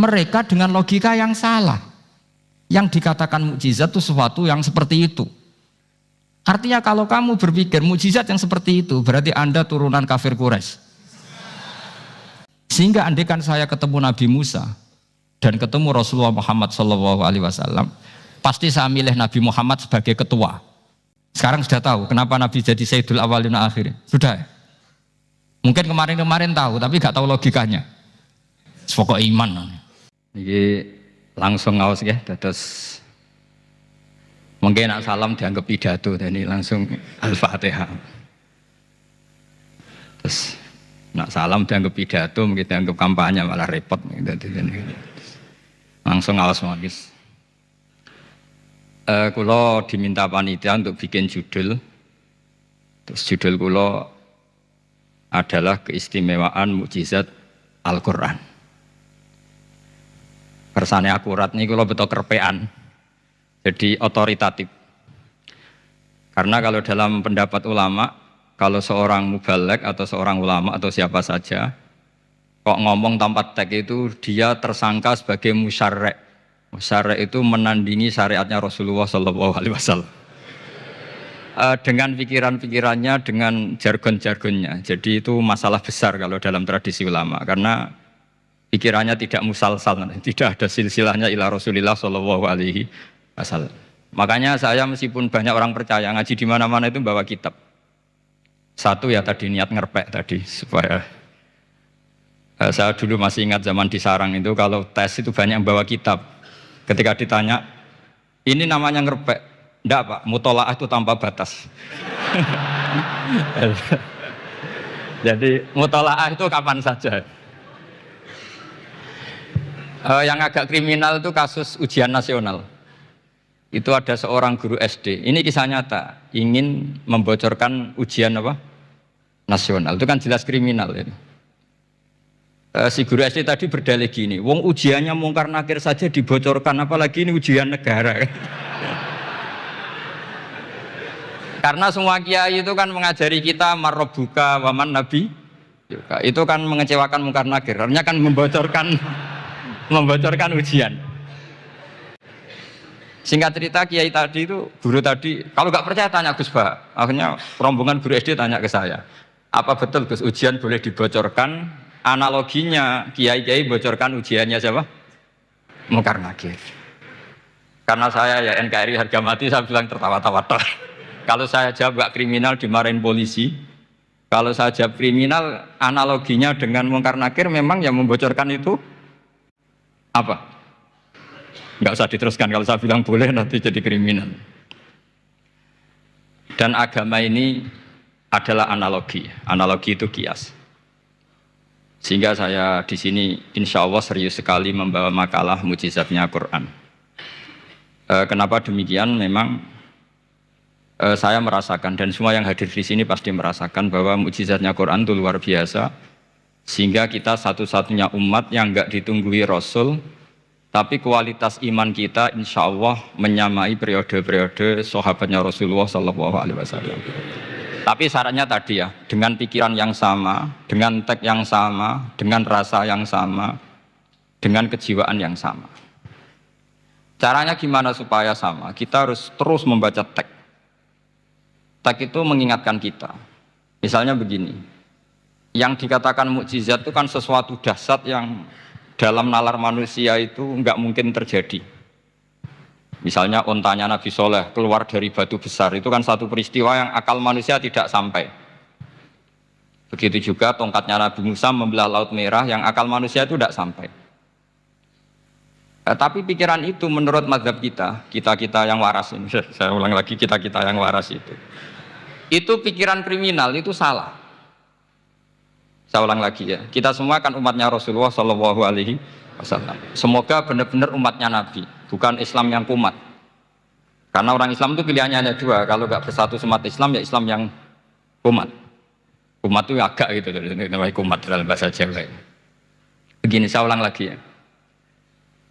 mereka dengan logika yang salah. Yang dikatakan mukjizat itu sesuatu yang seperti itu. Artinya kalau kamu berpikir mukjizat yang seperti itu, berarti Anda turunan kafir Quraisy. Sehingga andaikan saya ketemu Nabi Musa dan ketemu Rasulullah Muhammad SAW, pasti saya milih Nabi Muhammad sebagai ketua. Sekarang sudah tahu kenapa Nabi jadi Sayyidul Awwalin Akhirin. Sudah. Mungkin kemarin-kemarin tahu, tapi gak tahu logikanya. Pokok iman. Ini langsung ngawas ya, terus mungkin nak salam dianggap pidato, dan ini langsung Al-Fatihah. Terus nak salam dianggap pidato, mungkin dianggap kampanye malah repot. Langsung ngawas magis. Kulo diminta panitia untuk bikin judul. Terus judul kulo adalah keistimewaan mukjizat Al-Quran. Kersane akurat nih kulo betul kerpean. Jadi otoritatif. Karena kalau dalam pendapat ulama, kalau seorang mubalek atau seorang ulama atau siapa saja kok ngomong tanpa teks itu dia tersangka sebagai musyarrek. Musyarrek itu menandingi syariatnya Rasulullah SAW. Dengan pikiran-pikirannya, dengan jargon-jargonnya. Jadi itu masalah besar kalau dalam tradisi ulama, karena pikirannya tidak musalsal, tidak ada silsilahnya ila Rasulillah SAW. Makanya saya meskipun banyak orang percaya ngaji di mana-mana itu bawa kitab. Satu ya tadi niat ngerpek tadi supaya saya dulu masih ingat zaman di sarang itu kalau tes itu banyak yang bawa kitab. Ketika ditanya ini namanya ngerpek. Enggak Pak, mutolaah itu tanpa batas. Jadi mutolaah itu kapan saja. Yang agak kriminal itu kasus ujian nasional. Itu ada seorang guru SD. Ini kisah nyata, ingin membocorkan ujian apa? Nasional. Itu kan jelas kriminal ya. Si guru SD tadi berdalih gini, wong ujiannya mungkar nakir saja dibocorkan, apalagi ini ujian negara. Karena semua kiai itu kan mengajari kita marrobuka waman nabi, itu kan mengecewakan mungkar nakir, artinya kan membocorkan ujian. Singkat cerita kiai tadi itu, guru tadi, kalau nggak percaya tanya Gus Bah. Akhirnya rombongan guru SD tanya ke saya, apa betul Gus ujian boleh dibocorkan? Analoginya kiai-kiai bocorkan ujiannya siapa? Mungkar nakir. Karena saya ya NKRI harga mati, saya bilang tertawa-tawa. Kalau saya jawab gak kriminal dimarahin polisi. Kalau saya jawab kriminal, analoginya dengan mungkar nakir memang yang membocorkan itu apa? Gak usah diteruskan, kalau saya bilang boleh nanti jadi kriminal. Dan agama ini adalah analogi. Analogi itu kias. Sehingga saya di sini insya Allah serius sekali membawa makalah mukjizatnya Quran. Kenapa demikian? Memang saya merasakan dan semua yang hadir di sini pasti merasakan bahwa mukjizatnya Quran itu luar biasa. Sehingga kita satu-satunya umat yang enggak ditunggui Rasul, tapi kualitas iman kita insya Allah menyamai periode-periode sahabatnya Rasulullah SAW. Tapi syaratnya tadi ya, dengan pikiran yang sama, dengan teks yang sama, dengan rasa yang sama, dengan kejiwaan yang sama. Caranya gimana supaya sama? Kita harus terus membaca teks. Teks itu mengingatkan kita. Misalnya begini, yang dikatakan mukjizat itu kan sesuatu dahsyat yang dalam nalar manusia itu enggak mungkin terjadi. Misalnya ontanya Nabi Soleh keluar dari batu besar, itu kan satu peristiwa yang akal manusia tidak sampai. Begitu juga tongkatnya Nabi Musa membelah Laut Merah, yang akal manusia itu tidak sampai. Tapi pikiran itu menurut mazhab kita yang waras ini, saya ulang lagi, kita yang waras itu pikiran kriminal, itu salah. Saya ulang lagi ya, kita semua kan umatnya Rasulullah SAW. Semoga benar-benar umatnya Nabi, bukan Islam yang kumat. Karena orang Islam itu pilihannya hanya dua, kalau nggak bersatu umat Islam ya Islam yang kumat. Kumat itu agak gitu, namanya kumat dalam bahasa Jawa. Begini, saya ulang lagi ya.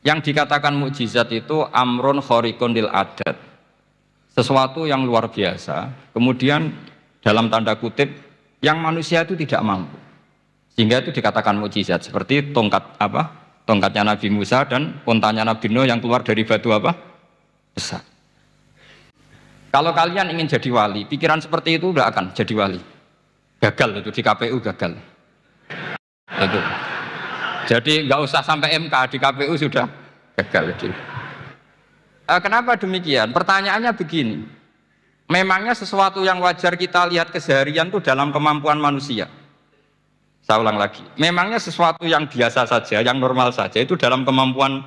Yang dikatakan mukjizat itu amrun khariqun lil adat, sesuatu yang luar biasa. Kemudian dalam tanda kutip yang manusia itu tidak mampu, sehingga itu dikatakan mukjizat. Seperti tongkat tongkatnya Nabi Musa dan untanya Nabi Nuh yang keluar dari batu apa? Besar. Kalau kalian ingin jadi wali, pikiran seperti itu tidak akan jadi wali. Gagal itu di KPU gagal. Itu. Jadi nggak usah sampai MK, di KPU sudah gagal. Kenapa demikian? Pertanyaannya begini. Memangnya sesuatu yang wajar kita lihat keseharian itu dalam kemampuan manusia? Saya ulang lagi. Memangnya sesuatu yang biasa saja, yang normal saja itu dalam kemampuan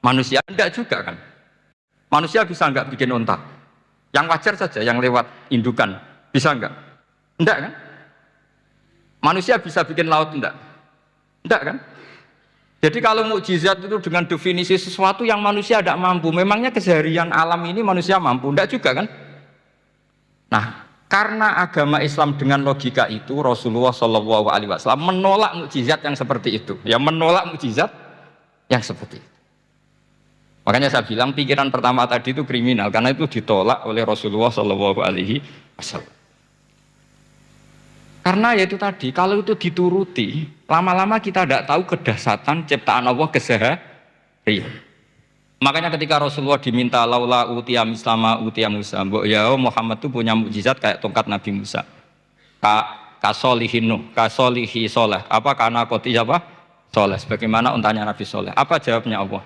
manusia? Enggak juga kan? Manusia bisa enggak bikin unta? Yang wajar saja, yang lewat indukan. Bisa enggak? Enggak kan? Manusia bisa bikin laut enggak? Enggak kan? Jadi kalau mukjizat itu dengan definisi sesuatu yang manusia tidak mampu, memangnya keseharian alam ini manusia mampu? Enggak juga kan? Nah, karena agama Islam dengan logika itu, Rasulullah SAW menolak mukjizat yang seperti itu. Ya, menolak mukjizat yang seperti itu. Makanya saya bilang pikiran pertama tadi itu kriminal, karena itu ditolak oleh Rasulullah SAW. Karena ya itu tadi, kalau itu dituruti, lama-lama kita tidak tahu kedahsyatan ciptaan Allah keseharian. Makanya ketika Rasulullah diminta laula utiya mislama utiya Musa, ya Muhammad itu punya mukjizat kayak tongkat Nabi Musa. Kasolihin Nuh, kasolihi soleh. Apa karena koti apa? Soleh. Sebagaimana untanya Nabi Soleh. Apa jawabnya Allah?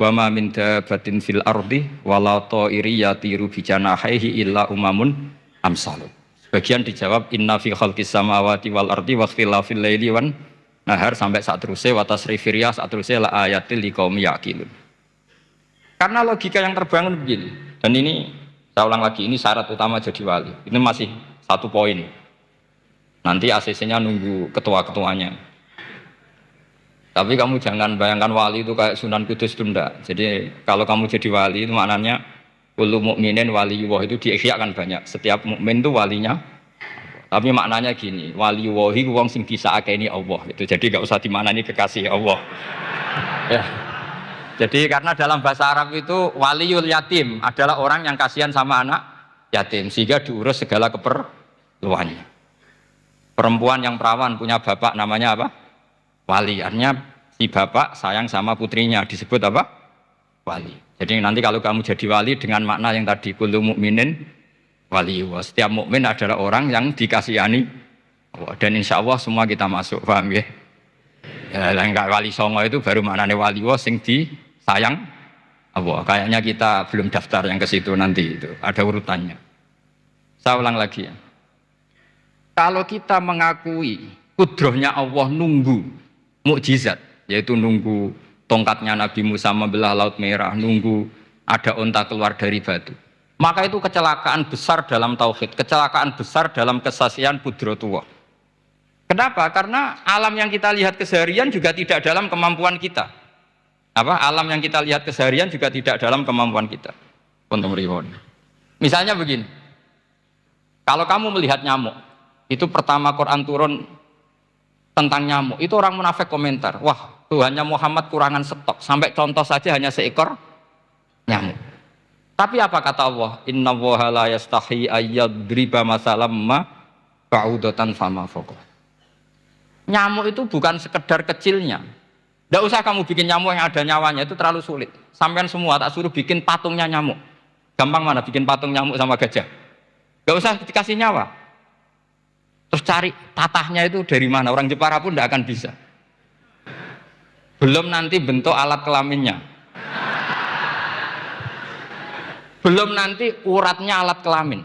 Wa ma min dabatin fil ardi wala ta'iri yatiru bi janahihi illa umamun amsalu. Sebagian dijawab inna fi khalqis samawati wal ardi wa ikhtilafil laili wan nahar sampai saat terusnya wa tasrifir riyah saat terusnya la ayatil liqaumi yaqilun. Karena logika yang terbangun begini, dan ini saya ulang lagi, ini syarat utama jadi wali. Ini masih satu poin. Nanti ACC-nya nunggu ketua-ketuanya. Tapi kamu jangan bayangkan wali itu kayak Sunan Kudus itu enggak. Jadi kalau kamu jadi wali itu maknanya kullu mukminin waliyullah itu diikhyakan banyak. Setiap mukmin itu walinya. Tapi maknanya gini, waliyullahi wong sing disaakeni Allah. Itu jadi enggak usah dimaknani kekasih Allah. Ya. Jadi karena dalam bahasa Arab itu waliyul yatim adalah orang yang kasihan sama anak yatim sehingga diurus segala keperluannya. Perempuan yang perawan punya bapak namanya apa? Wali. Artinya si bapak sayang sama putrinya disebut apa? Wali. Jadi nanti kalau kamu jadi wali dengan makna yang tadi kullu mukminin waliyullah. Setiap mukmin adalah orang yang dikasihani Allah. Dan insya Allah semua kita masuk, paham ya? Ya, enggak wali songo itu baru maknanya waliyullah sing disayang Allah. Kayaknya kita belum daftar yang ke situ nanti itu. Ada urutannya. Saya ulang lagi ya. Kalau kita mengakui kudrohnya Allah nunggu mukjizat, yaitu nunggu tongkatnya Nabi Musa membelah Laut Merah, nunggu ada unta keluar dari batu, maka itu kecelakaan besar dalam tauhid, kecelakaan besar dalam kesaksian Qudratullah. Kenapa? Karena alam yang kita lihat keseharian juga tidak dalam kemampuan kita. Alam yang kita lihat keseharian juga tidak dalam kemampuan kita. Misalnya begini, kalau kamu melihat nyamuk, itu pertama Quran turun tentang nyamuk, itu orang munafik komentar, wah Tuhannya Muhammad kurangan stok, sampai contoh saja hanya seekor nyamuk. Tapi apa kata Allah? Inna Allaha la yastahi ayyadriba masalam ma ba'udatan fama fawqa. Nyamuk itu bukan sekedar kecilnya. Tidak usah kamu bikin nyamuk yang ada nyawanya, itu terlalu sulit. Sampean semua tak suruh bikin patungnya nyamuk. Gampang mana bikin patung nyamuk sama gajah? Tidak usah dikasih nyawa. Terus cari tatahnya itu dari mana? Orang Jepara pun tidak akan bisa. Belum nanti bentuk alat kelaminnya. Belum nanti uratnya alat kelamin.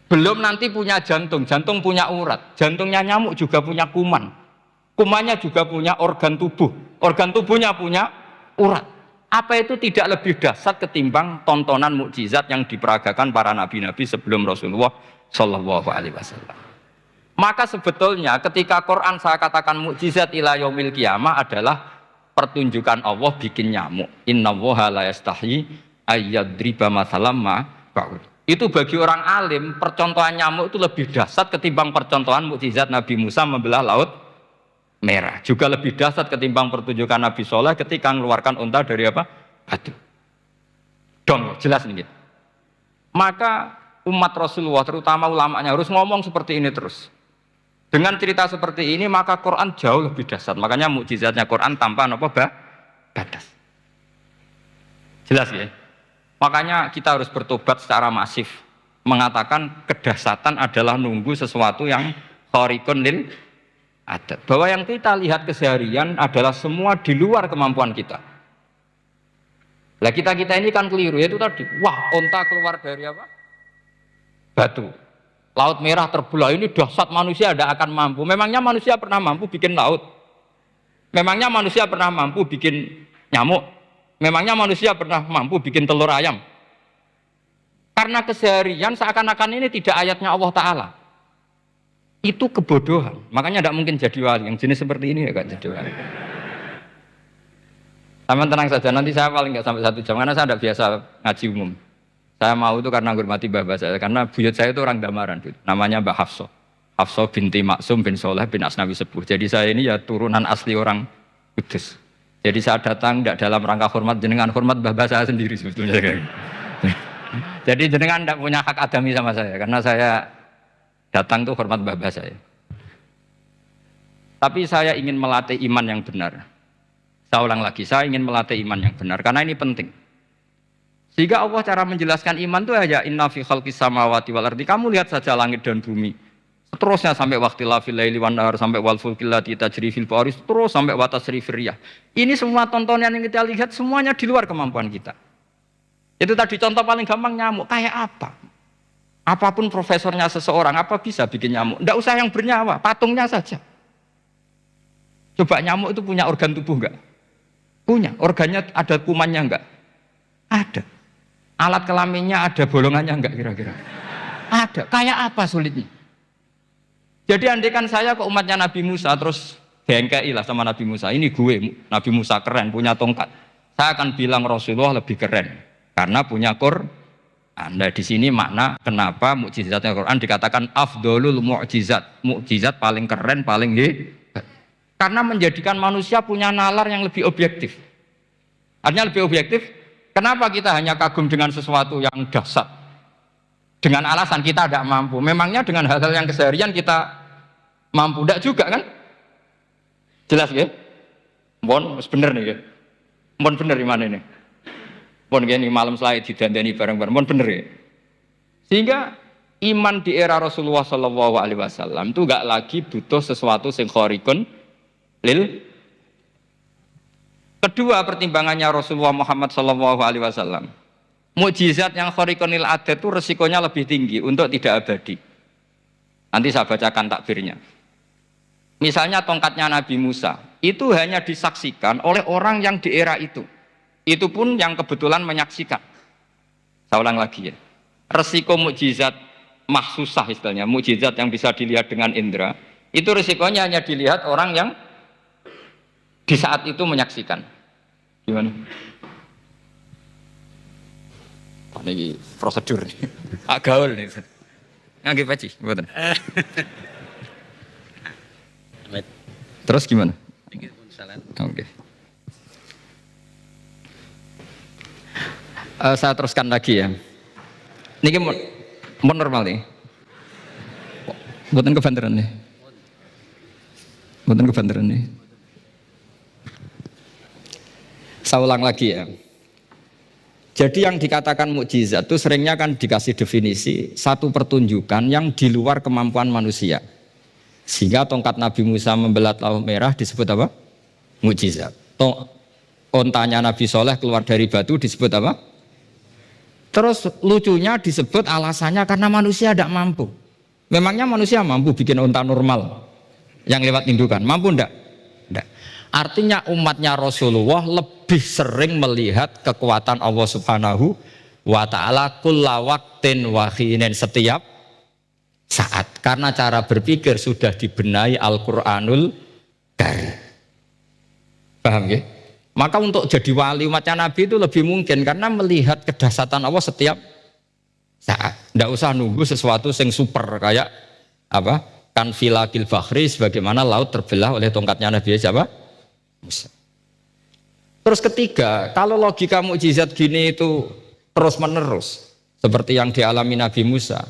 Belum nanti punya jantung, jantung punya urat. Jantungnya nyamuk juga punya kuman. Kumannya juga punya organ tubuh. Organ tubuhnya punya urat. Apa itu tidak lebih dahsyat ketimbang tontonan mukjizat yang diperagakan para nabi-nabi sebelum Rasulullah Shallallahu Alaihi Wasallam. Maka sebetulnya ketika Quran saya katakan mukjizat ila yaumil qiyamah adalah pertunjukan Allah bikin nyamuk. Innallaha la yastahi ayyadriba mathalam ma ba'ud. Itu bagi orang alim percontohan nyamuk itu lebih dahsyat ketimbang percontohan mukjizat Nabi Musa membelah Laut Merah. Juga lebih dahsyat ketimbang pertunjukan Nabi Soleh ketika mengeluarkan unta dari apa? Batu. Dong, jelas nih. Maka umat Rasulullah terutama ulamanya harus ngomong seperti ini terus. Dengan cerita seperti ini maka Quran jauh lebih dahsyat. Makanya mukjizatnya Quran tanpa batas. Jelas ya? Makanya kita harus bertobat secara masif. Mengatakan kedahsyatan adalah nunggu sesuatu yang khariqun lil adat. Bahwa yang kita lihat keseharian adalah semua di luar kemampuan kita. Lah kita ini kan keliru, yaitu tadi, wah onta keluar dari apa? Batu. Laut merah terbelah, ini dahsyat, manusia tidak akan mampu. Memangnya manusia pernah mampu bikin laut? Memangnya manusia pernah mampu bikin nyamuk? Memangnya manusia pernah mampu bikin telur ayam? Karena keseharian seakan-akan ini tidak ayatnya Allah Ta'ala. Itu kebodohan. Makanya tidak mungkin jadi wali. Yang jenis seperti ini tidak jadi wali. Sama tenang saja, nanti saya paling nggak sampai 1 jam karena saya tidak biasa ngaji umum. Saya mau itu karena menghormati bapak saya, karena buyut saya itu orang Damaran, namanya Mbak Hafsah. Hafsah binti Maksum bin Soleh bin Asnawi Sepuh. Jadi saya ini ya turunan asli orang Kudus. Jadi saya datang tidak dalam rangka hormat jenengan, hormat bapak saya sendiri sebetulnya. Jadi jenengan tidak punya hak adami sama saya, karena saya datang tuh hormat bapak saya. Tapi saya ingin melatih iman yang benar. Saya ulang lagi, saya ingin melatih iman yang benar karena ini penting. Sehingga Allah cara menjelaskan iman itu aja inna fi khalqis samawati wal ardi. Kamu lihat saja langit dan bumi. Seterusnya sampai waqtil laili wan nahar sampai wal fulkil lati tajri fil bahri, terus sampai wa tasrifir riyah. Ini semua tontonan yang kita lihat semuanya di luar kemampuan kita. Itu tadi contoh paling gampang nyamuk. Kayak apa? Apapun profesornya seseorang, apa bisa bikin nyamuk? Tidak usah yang bernyawa, patungnya saja. Coba nyamuk itu punya organ tubuh enggak? Punya. Organnya ada kumannya enggak? Ada. Alat kelaminnya ada bolongannya enggak kira-kira? Ada. Kayak apa sulitnya? Jadi andaikan saya ke umatnya Nabi Musa terus bengkei lah sama Nabi Musa. Ini gue, Nabi Musa keren, punya tongkat. Saya akan bilang Rasulullah lebih keren karena punya Quran. Nah di sini makna kenapa mukjizatnya Quran dikatakan afdolul mukjizat. Mukjizat paling keren, paling hebat. Karena menjadikan manusia punya nalar yang lebih objektif. Artinya lebih objektif, kenapa kita hanya kagum dengan sesuatu yang dahsyat? Dengan alasan kita tidak mampu. Memangnya dengan hal-hal yang keseharian kita mampu? Tidak juga kan? Jelas ya? Bon, bener nih ya? Bon bener di mana ini? Bon gini malam selai didandani bareng-bareng. Bon bener ya? Sehingga iman di era Rasulullah SAW itu gak lagi butuh sesuatu yang khariqun lil. Kedua pertimbangannya Rasulullah Muhammad SAW, mukjizat yang khariqun lil adat itu resikonya lebih tinggi untuk tidak abadi. Nanti saya bacakan takbirnya. Misalnya tongkatnya Nabi Musa itu hanya disaksikan oleh orang yang di era itu. Itu pun yang kebetulan menyaksikan. Saya ulang lagi ya. Resiko mukjizat mahsusah istilahnya, mukjizat yang bisa dilihat dengan indera, itu resikonya hanya dilihat orang yang di saat itu menyaksikan. Gimana? Ini prosedur nih. Gaul nih. Nggak peci, betul. Terus gimana? Oke. Saya teruskan lagi ya. Ini mau normal nih. Buatan kebanteran nih. Buatan kebanteran nih. Saya ulang lagi ya. Jadi yang dikatakan mukjizat itu seringnya kan dikasih definisi satu pertunjukan yang di luar kemampuan manusia. Sehingga tongkat Nabi Musa membelah laut merah disebut apa? Mukjizat. Ontanya Nabi Soleh keluar dari batu disebut apa? Terus lucunya disebut alasannya karena manusia tidak mampu. Memangnya manusia mampu bikin onta normal yang lewat indukan? Mampu enggak? Enggak. Artinya umatnya Rasulullah lebih sering melihat kekuatan Allah Subhanahu wa ta'ala kulla waqtin wa khinin, setiap saat. Karena cara berpikir sudah dibenahi Al-Qur'anul Karim. Paham ya? Maka untuk jadi wali umatnya Nabi itu lebih mungkin karena melihat kedahsyatan Allah setiap saat. Tidak usah nunggu sesuatu yang super kayak apa? Kan filakil bakhri, sebagaimana laut terbelah oleh tongkatnya Nabi siapa? Musa. Terus ketiga, kalau logika mukjizat gini itu terus menerus seperti yang dialami Nabi Musa,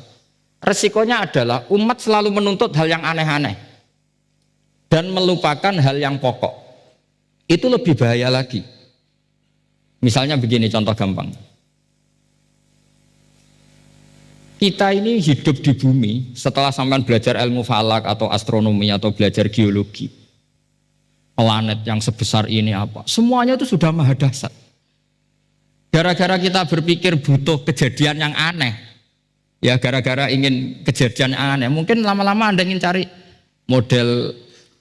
resikonya adalah umat selalu menuntut hal yang aneh-aneh. dan melupakan hal yang pokok. Itu lebih bahaya lagi. Misalnya begini contoh gampang. Kita ini hidup di bumi setelah sampean belajar ilmu falak atau astronomi atau belajar geologi. Planet yang sebesar ini apa? Semuanya itu sudah maha dahsyat. Gara-gara kita berpikir butuh kejadian yang aneh. Ya gara-gara ingin kejadian yang aneh. Mungkin lama-lama Anda ingin cari model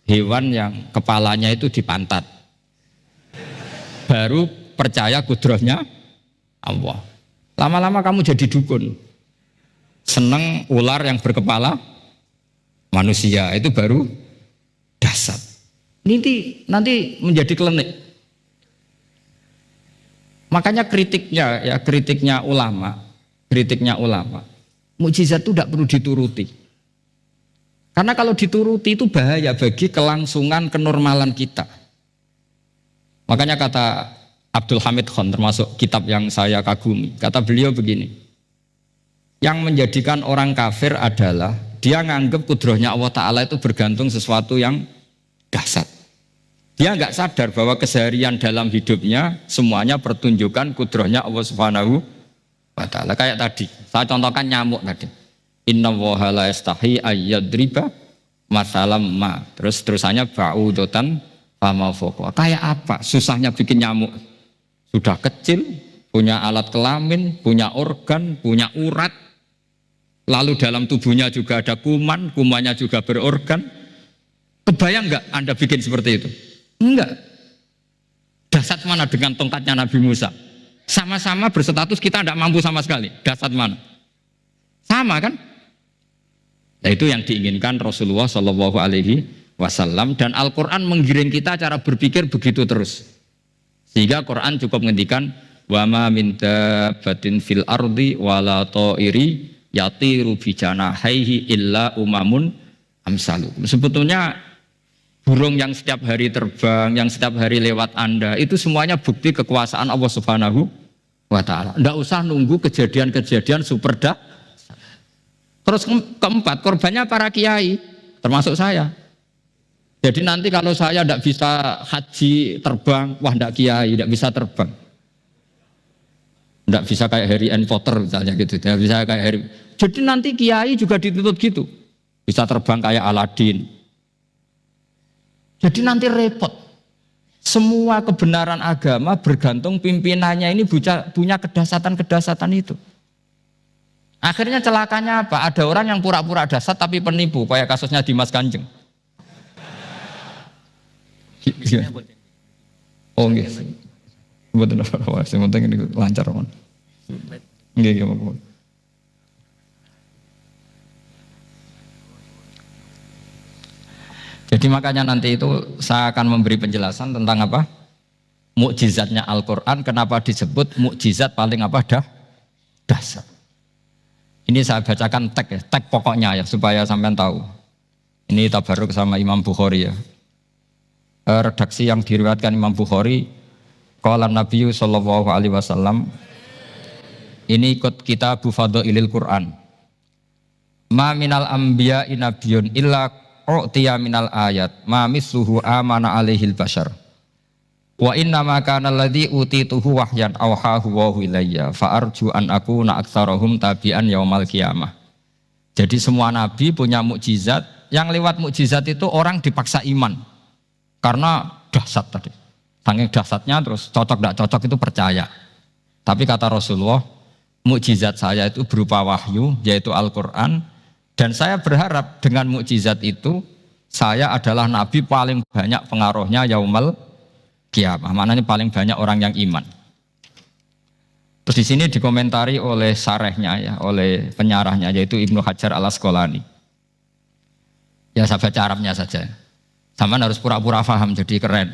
hewan yang kepalanya itu di pantat. Baru percaya kudrahnya Allah. Lama-lama kamu jadi dukun. Seneng ular yang berkepala manusia, itu baru dahsyat. Nanti menjadi klinik. Makanya kritiknya ulama, mukjizat itu tidak perlu dituruti. Karena kalau dituruti itu bahaya bagi kelangsungan kenormalan kita. Makanya kata Abdul Hamid Khan, termasuk kitab yang saya kagumi, kata beliau begini. Yang menjadikan orang kafir adalah dia nganggep kudrahnya Allah Ta'ala itu bergantung sesuatu yang dahsyat. Dia nggak sadar bahwa keseharian dalam hidupnya semuanya pertunjukan kudrahnya Allah Subhanahu wa Ta'ala. Kayak tadi, saya contohkan nyamuk tadi. Inna woha la yastahi ayyadriba masalam ma. Terusannya ba'udotan fama fokwa. Kayak apa susahnya bikin nyamuk? Sudah kecil, punya alat kelamin, punya organ, punya urat. Lalu dalam tubuhnya juga ada kuman, kumannya juga berorgan. Kebayang nggak Anda bikin seperti itu? Enggak. Dahsyat mana dengan tongkatnya Nabi Musa? Sama-sama berstatus kita tidak mampu sama sekali. Dahsyat mana? Sama kan? Nah, itu yang diinginkan Rasulullah Shallallahu Alaihi Wasallam, dan Al-Quran menggiring kita cara berpikir begitu terus. Sehingga Quran cukup menghentikan wa ma min dabbatin fil ardi wala ta'iri yatiru bijanahaihi illa umamun amsalukum. Sebetulnya burung yang setiap hari terbang, yang setiap hari lewat Anda, itu semuanya bukti kekuasaan Allah Subhanahu wa Ta'ala. Tidak usah nunggu kejadian-kejadian super dah. Terus keempat, korbannya para kiai, termasuk saya. Jadi nanti kalau saya tidak bisa haji terbang, wah tidak kiai, tidak bisa terbang. Tidak bisa kayak Harry N. Potter misalnya gitu, tidak bisa kayak Harry. Jadi nanti kiai juga dituntut gitu, bisa terbang kayak Aladin. Jadi nanti repot. Semua kebenaran agama bergantung pimpinannya ini punya kedahsyatan-kedahsyatan itu. Akhirnya celakanya apa? Ada orang yang pura-pura dahsyat tapi penipu, kayak kasusnya Dimas Kanjeng. Oh nggih. Mboten apa-apa, sing penting ini lancar mon. Nggih, nggih. Jadi makanya nanti itu saya akan memberi penjelasan tentang apa? Mukjizatnya Al-Qur'an, kenapa disebut mukjizat paling apa dahsyat. Ini saya bacakan tag pokoknya ya supaya sampean tahu. Ini tabaruk sama Imam Bukhari ya. Redaksi yang diriwayatkan Imam Bukhari, qala Nabi sallallahu alaihi wasallam, ini ikut kitab Fadhailil Quran. Ma minal anbiya'i nabiyyun illa u'tiya minal ayat ma misluhu amana alaihil bashar. Wa inna ma kana alladhi utituhu wahyan awhahu wa ilayya fa arju an akuna aktsarahum tabi'an yaumal qiyamah. Jadi semua nabi punya mukjizat, yang lewat mukjizat itu orang dipaksa iman. Karena dahsyat tadi. Saking dahsyatnya terus cocok tidak cocok itu percaya. Tapi kata Rasulullah, mukjizat saya itu berupa wahyu, yaitu Al-Qur'an, dan saya berharap dengan mukjizat itu saya adalah nabi paling banyak pengaruhnya yaumal qiyamah. Maknanya paling banyak orang yang iman. Terus di sini dikomentari oleh sarehnya ya, oleh penyarahnya yaitu Ibnu Hajar Al-Asqalani. Ya saya baca Arabnya saja. Sama harus pura-pura paham jadi keren.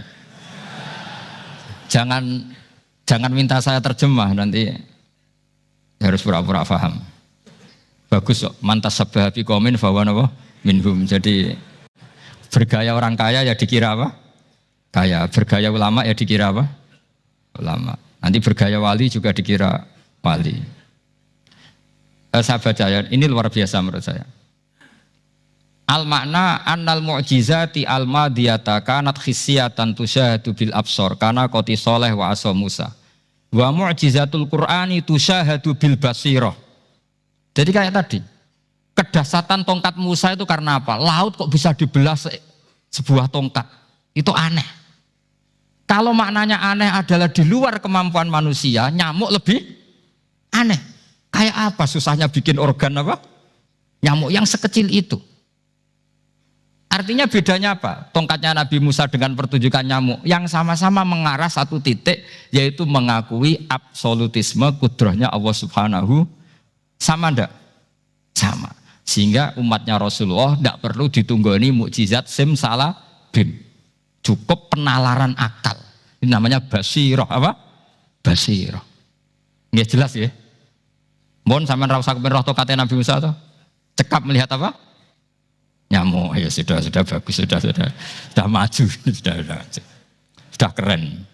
Jangan minta saya terjemah nanti harus pura-pura paham. Bagus kok, mantas sabah bi qaumin fa wa minhum. Jadi bergaya orang kaya ya dikira apa? Kaya. Bergaya ulama ya dikira apa? Ulama. Nanti bergaya wali juga dikira wali. Saya baca ya, ini luar biasa menurut saya. Al makna annal mu'jizati al madiyata kanat khisyatan tusyahadu bil absor kana qoti soleh wa asa Musa. Wa mu'jizatul Qur'ani tusyahadu bil basirah. Jadi kayak tadi, kedahsyatan tongkat Musa itu karena apa? Laut kok bisa dibelah sebuah tongkat. Itu aneh. Kalau maknanya aneh adalah di luar kemampuan manusia, nyamuk lebih aneh. Kayak apa susahnya bikin organ apa? Nyamuk yang sekecil itu. Artinya bedanya apa? Tongkatnya Nabi Musa dengan pertunjukan nyamuk yang sama-sama mengarah satu titik, yaitu mengakui absolutisme kudrahnya Allah Subhanahu. Sama enggak? Sama. Sehingga umatnya Rasulullah tidak perlu ditunggoni mukjizat simsalabim. Cukup penalaran akal. Ini namanya basirah apa? Basirah. Nggak jelas ya? Mohon sampean ra usah kepen roh tongkatnya Nabi Musa tuh. Cekap melihat apa? Nyamuk. Ya sudah bagus, sudah maju, sudah keren.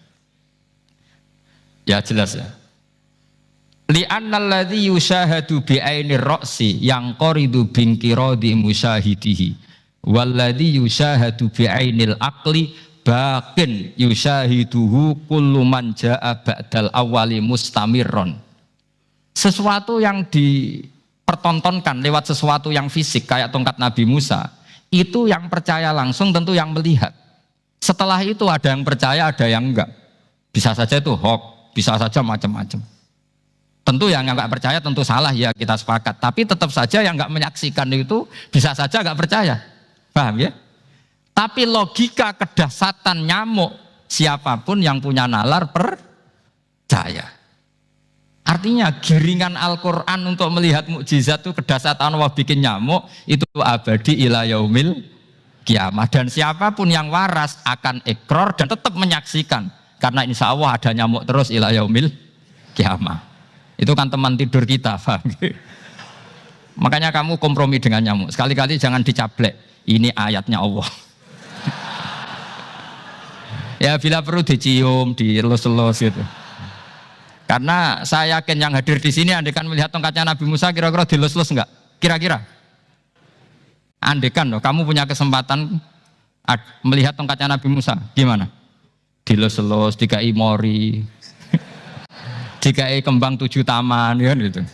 Ya jelas ya. Li'annal ladzi yusyahadu bi ainir ra'si yang qaridu binkiradi musyahidihi walladzi yusyahadu bi ainil aqli baqin yusyahiduhu kullu man jaa ba'dal awali mustamirron. Sesuatu yang dipertontonkan lewat sesuatu yang fisik kayak tongkat Nabi Musa, itu yang percaya langsung tentu yang melihat. Setelah itu ada yang percaya, ada yang enggak. Bisa saja itu hoax, bisa saja macam-macam. Tentu yang enggak percaya tentu salah, ya kita sepakat. Tapi tetap saja yang enggak menyaksikan itu bisa saja enggak percaya. Paham ya? Tapi logika kedahsyatan nyamuk, siapapun yang punya nalar percaya. Artinya giringan Al-Quran untuk melihat mukjizat itu kedahsyatan Allah bikin nyamuk itu abadi ila yaumil kiamah. Dan siapapun yang waras akan ikrar dan tetap menyaksikan. Karena insya Allah ada nyamuk terus ila yaumil kiamah. Itu kan teman tidur kita, paham? Makanya kamu kompromi dengan nyamuk. Sekali-kali jangan dicablek. Ini ayatnya Allah. Ya bila perlu dicium, dielus-elus gitu. Karena saya yakin yang hadir di sini andekan melihat tongkatnya Nabi Musa kira-kira dilus-lus enggak? Kira-kira? Andekan loh, kamu punya kesempatan melihat tongkatnya Nabi Musa, gimana? Dilus-lus, dikai mori, dikai kembang 7 taman, ya gitu.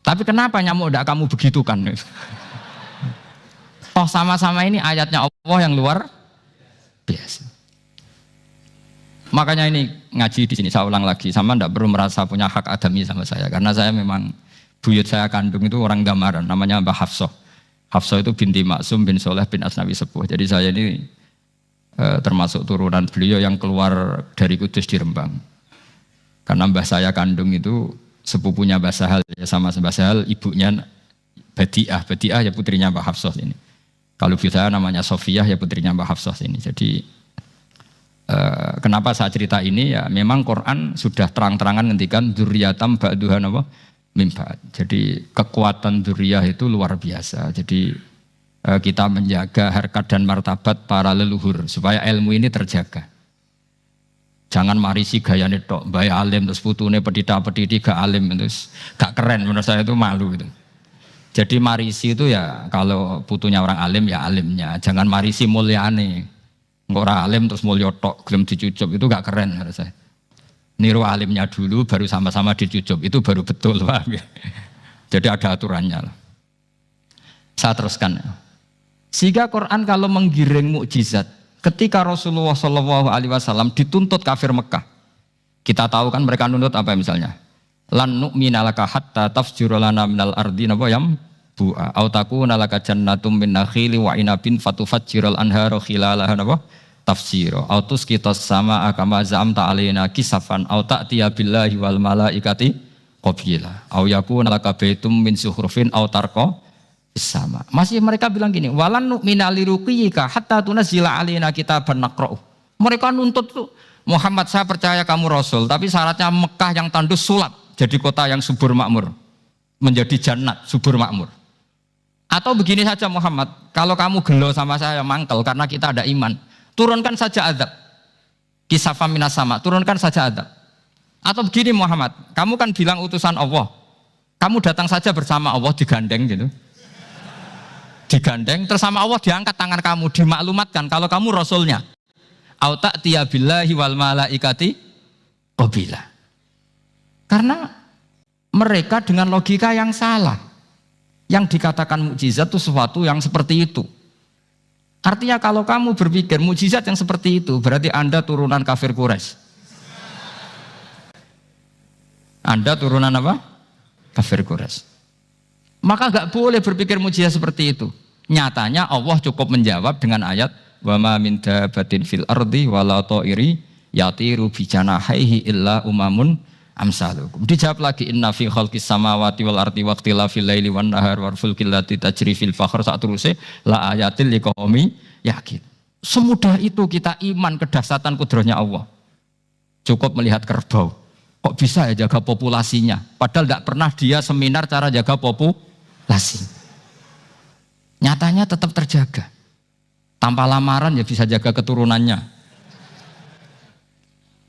Tapi kenapa nyamuk enggak kamu begitukan? Oh sama-sama ini ayatnya Allah yang luar biasa. Makanya ini ngaji di sini saya ulang lagi, sama ndak perlu merasa punya hak adami sama saya, karena saya memang buyut saya kandung itu orang Gamaran, namanya Mbah Hafsah. Hafsah itu binti Maksum bin Soleh bin Asnawi Sepuh. Jadi saya ini termasuk turunan beliau yang keluar dari Kudus di Rembang. Karena mbah saya kandung itu sepupunya Mbah Sahal, ya sama Mbah Sahal, ibunya Badiah ya putrinya Mbah Hafsah ini. Kalau ibu saya namanya Sofiyah, ya putrinya Mbah Hafsah ini. Jadi kenapa saya cerita ini, ya memang Quran sudah terang-terangan ngendikan dzurriyatam ba'duha apa mimba. Jadi kekuatan dzurriyah itu luar biasa. Jadi kita menjaga harkat dan martabat para leluhur supaya ilmu ini terjaga. Jangan marisi gayane tok, bae alim terus putune pedita-pediti gak alim terus gak keren, menurut saya itu malu gitu. Jadi marisi itu ya kalau putunya orang alim ya alimnya, jangan marisi mulyane. Orang alim terus mulya tok gelem dicucup itu gak keren menurut saya. Niru alimnya dulu baru sama-sama dicucup itu baru betul, paham ya? Jadi ada aturannya lah. Saya teruskan. Sehingga Quran kalau menggiring mukjizat, ketika Rasulullah SAW dituntut kafir Mekah, kita tahu kan mereka nuntut apa misalnya? Lan nu'mina laka hatta tafjura lana minal ardi napa yam bu'a au takuna laka jannatum min nakhili wa inabin fatufajjiral anhara khilalaha napa tafsira au tusqitas samaa kama za'amta alaina kisafan au ta'tiya billahi wal malaikati qabila au yakuna laka baitum min zuhrufin au tarqa sama. Masih mereka bilang gini, walan nu'mina liruqiyika hatta tunazzila alaina kitaban naqra'u. Mereka nuntut tuh, Muhammad saya percaya kamu rasul, tapi syaratnya Mekah yang tandus sulap jadi kota yang subur makmur, menjadi jannat subur makmur. Atau begini saja Muhammad, kalau kamu gelo sama saya mangkel karena kita ada iman, turunkan saja azab. Kisafam minas sama, turunkan saja azab. Atau begini Muhammad, kamu kan bilang utusan Allah, kamu datang saja bersama Allah digandeng gitu. digandeng, terus sama Allah diangkat tangan kamu, dimaklumatkan kalau kamu rasulnya. Au ta'tiya billahi wal malaikati qabila. Karena mereka dengan logika yang salah. Yang dikatakan mukjizat itu sesuatu yang seperti itu. Artinya kalau kamu berpikir mukjizat yang seperti itu, berarti Anda turunan kafir Quraisy. Anda turunan apa? Kafir Quraisy. Maka gak boleh berpikir mukjizat seperti itu. Nyatanya Allah cukup menjawab dengan ayat wa ma min dabatin fil ardi wala ta'iri yatiru bi janahihi illa umamun amsalukum. Dijawab lagi inna fi khalqis samawati wal ardi waqtilafil laili wan nahar wal fulkil lati tajri fil bahr sak teruse la ayatil liqaumi yakin. Semudah itu kita iman kedahsyatan kudrahnya Allah. Cukup melihat kerbau. Kok bisa ya jaga populasinya? Padahal tidak pernah dia seminar cara jaga populasi. Nyatanya tetap terjaga. Tanpa lamaran ya bisa jaga keturunannya.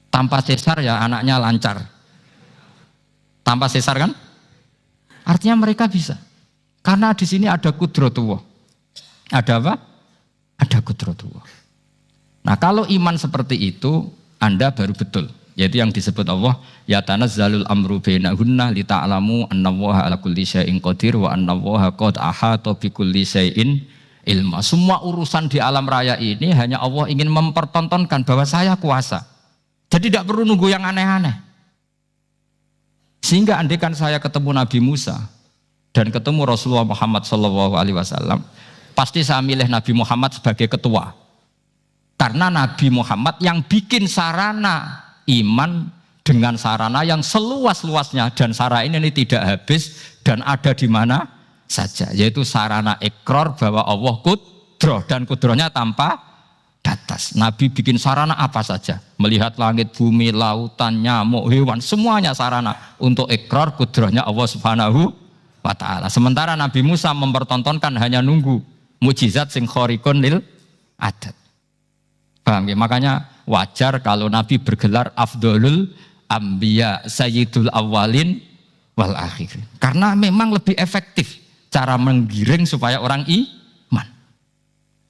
Tanpa sesar ya anaknya lancar. Tanpa sesar kan? Artinya mereka bisa. Karena di sini ada kudratullah. Ada apa? Ada kudratullah. Nah kalau iman seperti itu, Anda baru betul. Yaitu yang disebut Allah, ya tanazzalul amru bainahunna li ta'lamu annallaha ala kulli syai'in qadir wa annallaha qad ahata bi kulli syai'in ilma. Semua urusan di alam raya ini hanya Allah ingin mempertontonkan bahwa saya kuasa. Jadi tidak perlu nunggu yang aneh-aneh. Sehingga andaikan saya ketemu Nabi Musa dan ketemu Rasulullah Muhammad SAW, pasti saya milih Nabi Muhammad sebagai ketua. Karena Nabi Muhammad yang bikin sarana iman dengan sarana yang seluas-luasnya, dan sarana ini tidak habis dan ada di mana saja, yaitu sarana ikrar bahwa Allah kudroh dan kudrohnya tanpa batas. Nabi bikin sarana apa saja, melihat langit, bumi, lautan, nyamuk, hewan, semuanya sarana untuk ikrar kudrohnya Allah Subhanahu wa ta'ala. Sementara Nabi Musa mempertontonkan hanya nunggu mukjizat sing khariqun lil adat. Paham ya? Makanya wajar kalau Nabi bergelar afdolul anbiya sayyidul awalin wal akhirin. Karena memang lebih efektif cara menggiring supaya orang iman.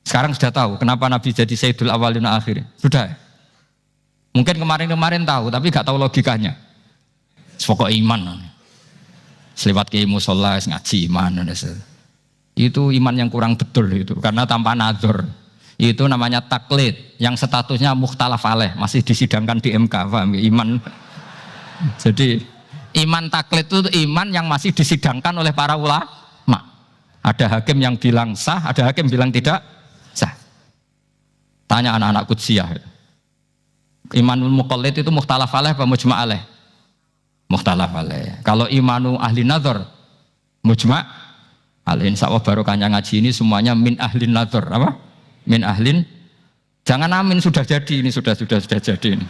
Sekarang sudah tahu kenapa Nabi jadi sayyidul awalin wal akhirin? Sudah. Mungkin kemarin-kemarin tahu tapi gak tahu logikanya. Pokok iman. Selewat ke musola ngaji iman. Itu iman yang kurang betul itu, karena tanpa nadzor. Itu namanya taklid yang statusnya mukhtalaf alaih, masih disidangkan di MK, paham ya? Iman. Jadi iman taklid itu iman yang masih disidangkan oleh para ulama. Ada hakim yang bilang sah, ada hakim bilang tidak sah. Tanya anak-anak Qudsiyah. Imanul muqallid itu mukhtalaf alaih apa mujma' alaih? Mukhtalaf alaih. Kalau imanu ahli nadzar mujma' alaih. Insyaallah barokahnya ngaji ini semuanya min ahli nadzar, apa? Min ahlin, jangan amin sudah jadi, ini sudah jadi ini.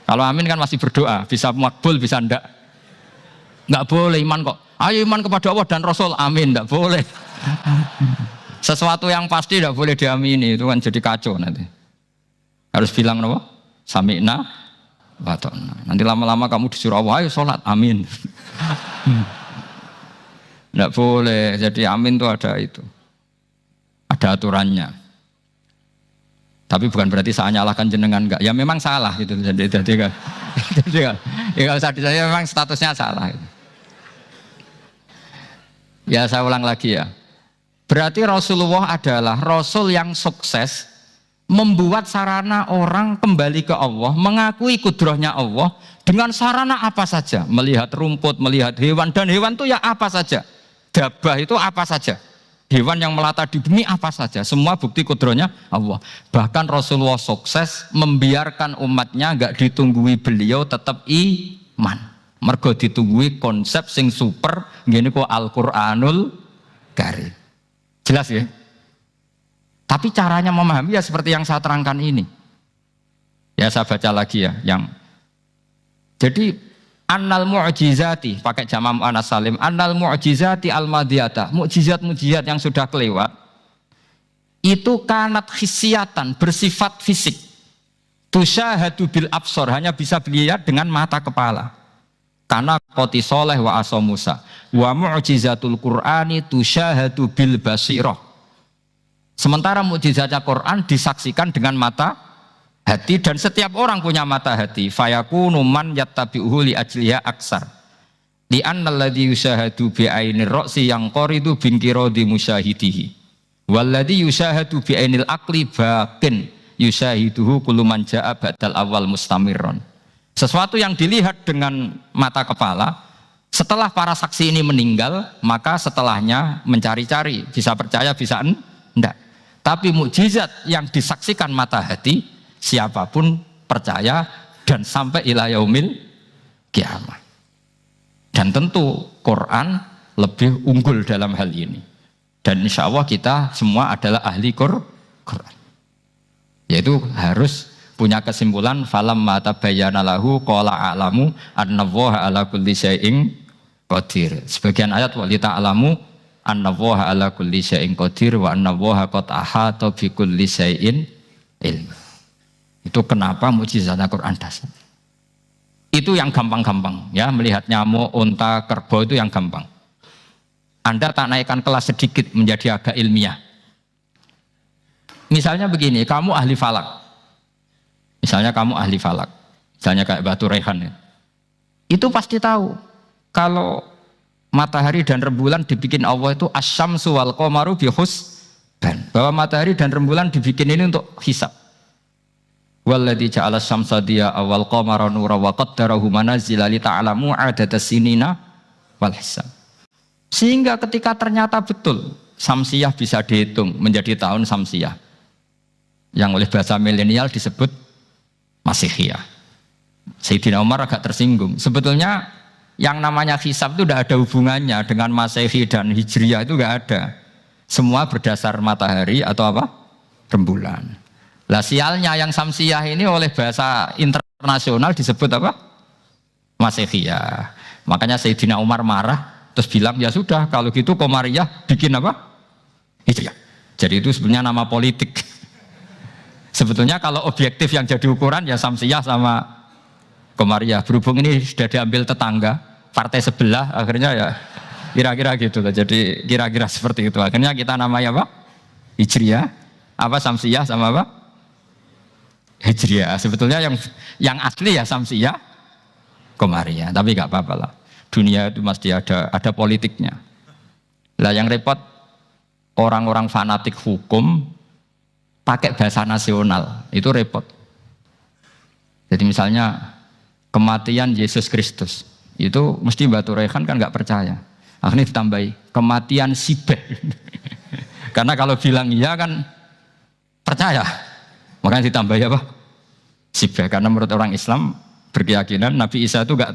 Kalau amin kan masih berdoa, bisa makbul, bisa ndak boleh iman kok. Ayo iman kepada Allah dan Rasul, amin, ndak boleh. Sesuatu yang pasti ndak boleh diamini, itu kan jadi kacau nanti. Harus bilang apa? Sami'na wa ta'na. Nanti lama-lama kamu disuruh Allah, ayo sholat, amin. Ndak boleh, jadi amin itu ada itu. Ada aturannya. Tapi bukan berarti saya nyalahkan jenengan, enggak. Ya memang salah gitu. Jadi kan. Ya enggak usah disayang, memang statusnya salah. Gitu. Ya saya ulang lagi ya. Berarti Rasulullah adalah Rasul yang sukses membuat sarana orang kembali ke Allah, mengakui kudrohnya Allah dengan sarana apa saja. Melihat rumput, melihat hewan, dan hewan itu ya apa saja. Dabah itu apa saja. Hewan yang melata di bumi apa saja, semua bukti kudrohnya Allah. Bahkan Rasulullah sukses membiarkan umatnya enggak ditunggui beliau tetap iman. Mergo ditunggui konsep sing super, ngene kok Al-Qur'anul Karim. Jelas ya? Tapi caranya memahami ya seperti yang saya terangkan ini. Ya saya baca lagi ya, yang jadi annal mu'jizati, pakai jama' mu'annas salim, annal mu'jizati al-madiyata, mukjizat-mukjizat yang sudah kelewat itu kanat khisiatan, bersifat fisik, tusyahadu bil absor, hanya bisa dilihat dengan mata kepala, karena qoti soleh wa aso Musa, wa mu'jizatul Qur'ani tusyahadu bil basirah, Sementara mukjizatnya Quran disaksikan dengan mata hati dan setiap orang punya mata hati. Fayakunu man yattabi'uhu li ajliha aksar. Li anna alladhi yushahadu bi ainir ra'si yang qoridu bin qiradi musyahidihi. Walladhi yushahadu bi ainil aqli baqin yushahiduhu kullu man ja'a ba'dal awal mustamirron. Sesuatu yang dilihat dengan mata kepala, setelah para saksi ini meninggal, maka setelahnya mencari-cari, bisa percaya, bisa enggak. Tapi mukjizat yang disaksikan mata hati, siapapun percaya dan sampai ila yaumil kiamat. Dan tentu Quran lebih unggul dalam hal ini. Dan insya Allah kita semua adalah ahli Quran. Yaitu harus punya kesimpulan falamma tabayyana lahu qala a'lamu annallaha ala kulli syai'in qadir. Sebagian ayat wa li ta'lamu annallaha ala kulli syai'in qadir wa annallaha qad ahata bi kulli syai'in ilm. Itu kenapa mukjizatnya Quran dasar. Itu yang gampang-gampang ya, melihat nyamuk, unta, kerbau itu yang gampang. Anda tak naikkan kelas sedikit menjadi agak ilmiah. Misalnya begini, kamu ahli falak. Misalnya kamu ahli falak. Misalnya kayak Batu Rehan ya. Itu pasti tahu kalau matahari dan rembulan dibikin Allah itu asyamsu wal qamaru bi husban. Bahwa matahari dan rembulan dibikin ini untuk hisab. Walladzi ja'ala syamsa diya'a wal qamara nuran wa qaddarahu manazila li ta'lamu 'adadas sinina wal hisab. Sehingga ketika ternyata betul Samsiyah bisa dihitung menjadi tahun Samsiyah yang oleh bahasa milenial disebut Masihiyah. Sayyidina Umar agak tersinggung. Sebetulnya yang namanya hisab itu tidak ada hubungannya dengan Masehi dan Hijriyah, itu tidak ada. Semua berdasar matahari atau apa? Rembulan. Lah sialnya yang Samsiyah ini oleh bahasa internasional disebut apa? Masihiyah. Makanya Sayyidina Umar marah terus bilang ya sudah kalau gitu Qamariyah bikin apa? Hijriyah. Jadi itu sebenarnya nama politik. Sebetulnya kalau objektif yang jadi ukuran ya Samsiyah sama Qamariyah. Berhubung ini sudah diambil tetangga partai sebelah, akhirnya ya kira-kira gitu loh. Jadi kira-kira seperti itu. Akhirnya kita namanya apa? Hijriyah. Apa Samsiyah sama apa? Hijriyah. Sebetulnya yang asli ya Samsiyah, Qamariyah. Tapi nggak apa-apa lah. Dunia itu mesti ada politiknya. Lah yang repot orang-orang fanatik hukum pakai bahasa nasional itu repot. Jadi misalnya kematian Yesus Kristus itu mesti Batu Rehan kan nggak percaya. Akhirnya ditambahi kematian Sibeh. Karena kalau bilang iya kan percaya. Makanya ditambahi apa? Sibeh. Karena menurut orang Islam berkeyakinan Nabi Isa itu nggak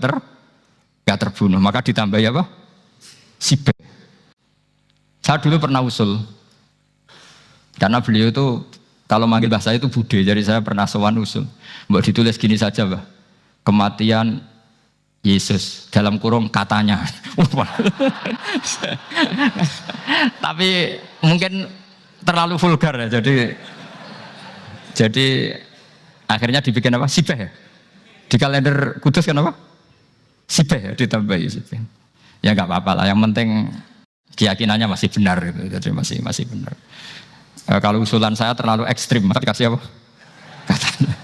terbunuh. Maka ditambahi apa? Sibeh. Saya dulu pernah usul. Karena beliau itu kalau manggil bahasa itu bude. Jadi saya pernah sowan usul. Mbak ditulis gini saja, Mbak. Kematian Yesus dalam kurung katanya. Tapi mungkin terlalu vulgar ya. Jadi akhirnya dibikin apa? Sibeh ya. Di kalender Kudus kan apa? Sibeh ya, ditambahi Sibeh. Ya nggak apa-apa lah. Yang penting keyakinannya masih benar gitu. Jadi masih benar. Kalau usulan saya terlalu ekstrim, maka dikasih apa? Katanya.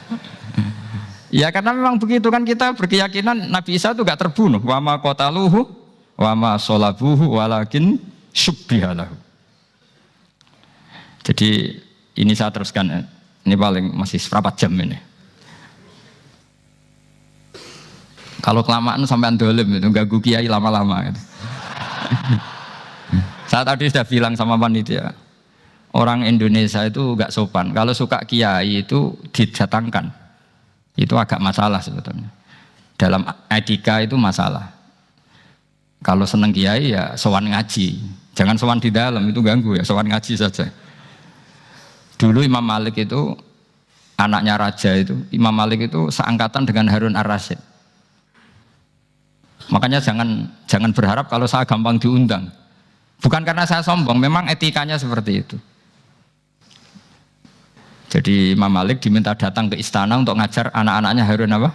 Ya karena memang begitu kan, kita berkeyakinan Nabi Isa itu gak terbunuh. Wa ma qataluhu wa ma sholabuhu walakin syubbihalahu. Jadi ini saya teruskan ya. Ini paling masih seperempat jam ini. Kalau kelamaan sampai dolim itu ganggu kiai lama-lama gitu. Saya tadi sudah bilang sama panitia, orang Indonesia itu gak sopan. Kalau suka kiai itu didatangkan, itu agak masalah sebetulnya. Dalam etika itu masalah. Kalau seneng kiai ya sowan ngaji. Jangan sowan di dalam, itu ganggu ya, sowan ngaji saja. Dulu Imam Malik itu anaknya raja itu, Imam Malik itu seangkatan dengan Harun Ar-Rasyid. Makanya jangan berharap kalau saya gampang diundang. Bukan karena saya sombong, memang etikanya seperti itu. Jadi Imam Malik diminta datang ke istana untuk ngajar anak-anaknya Harun apa?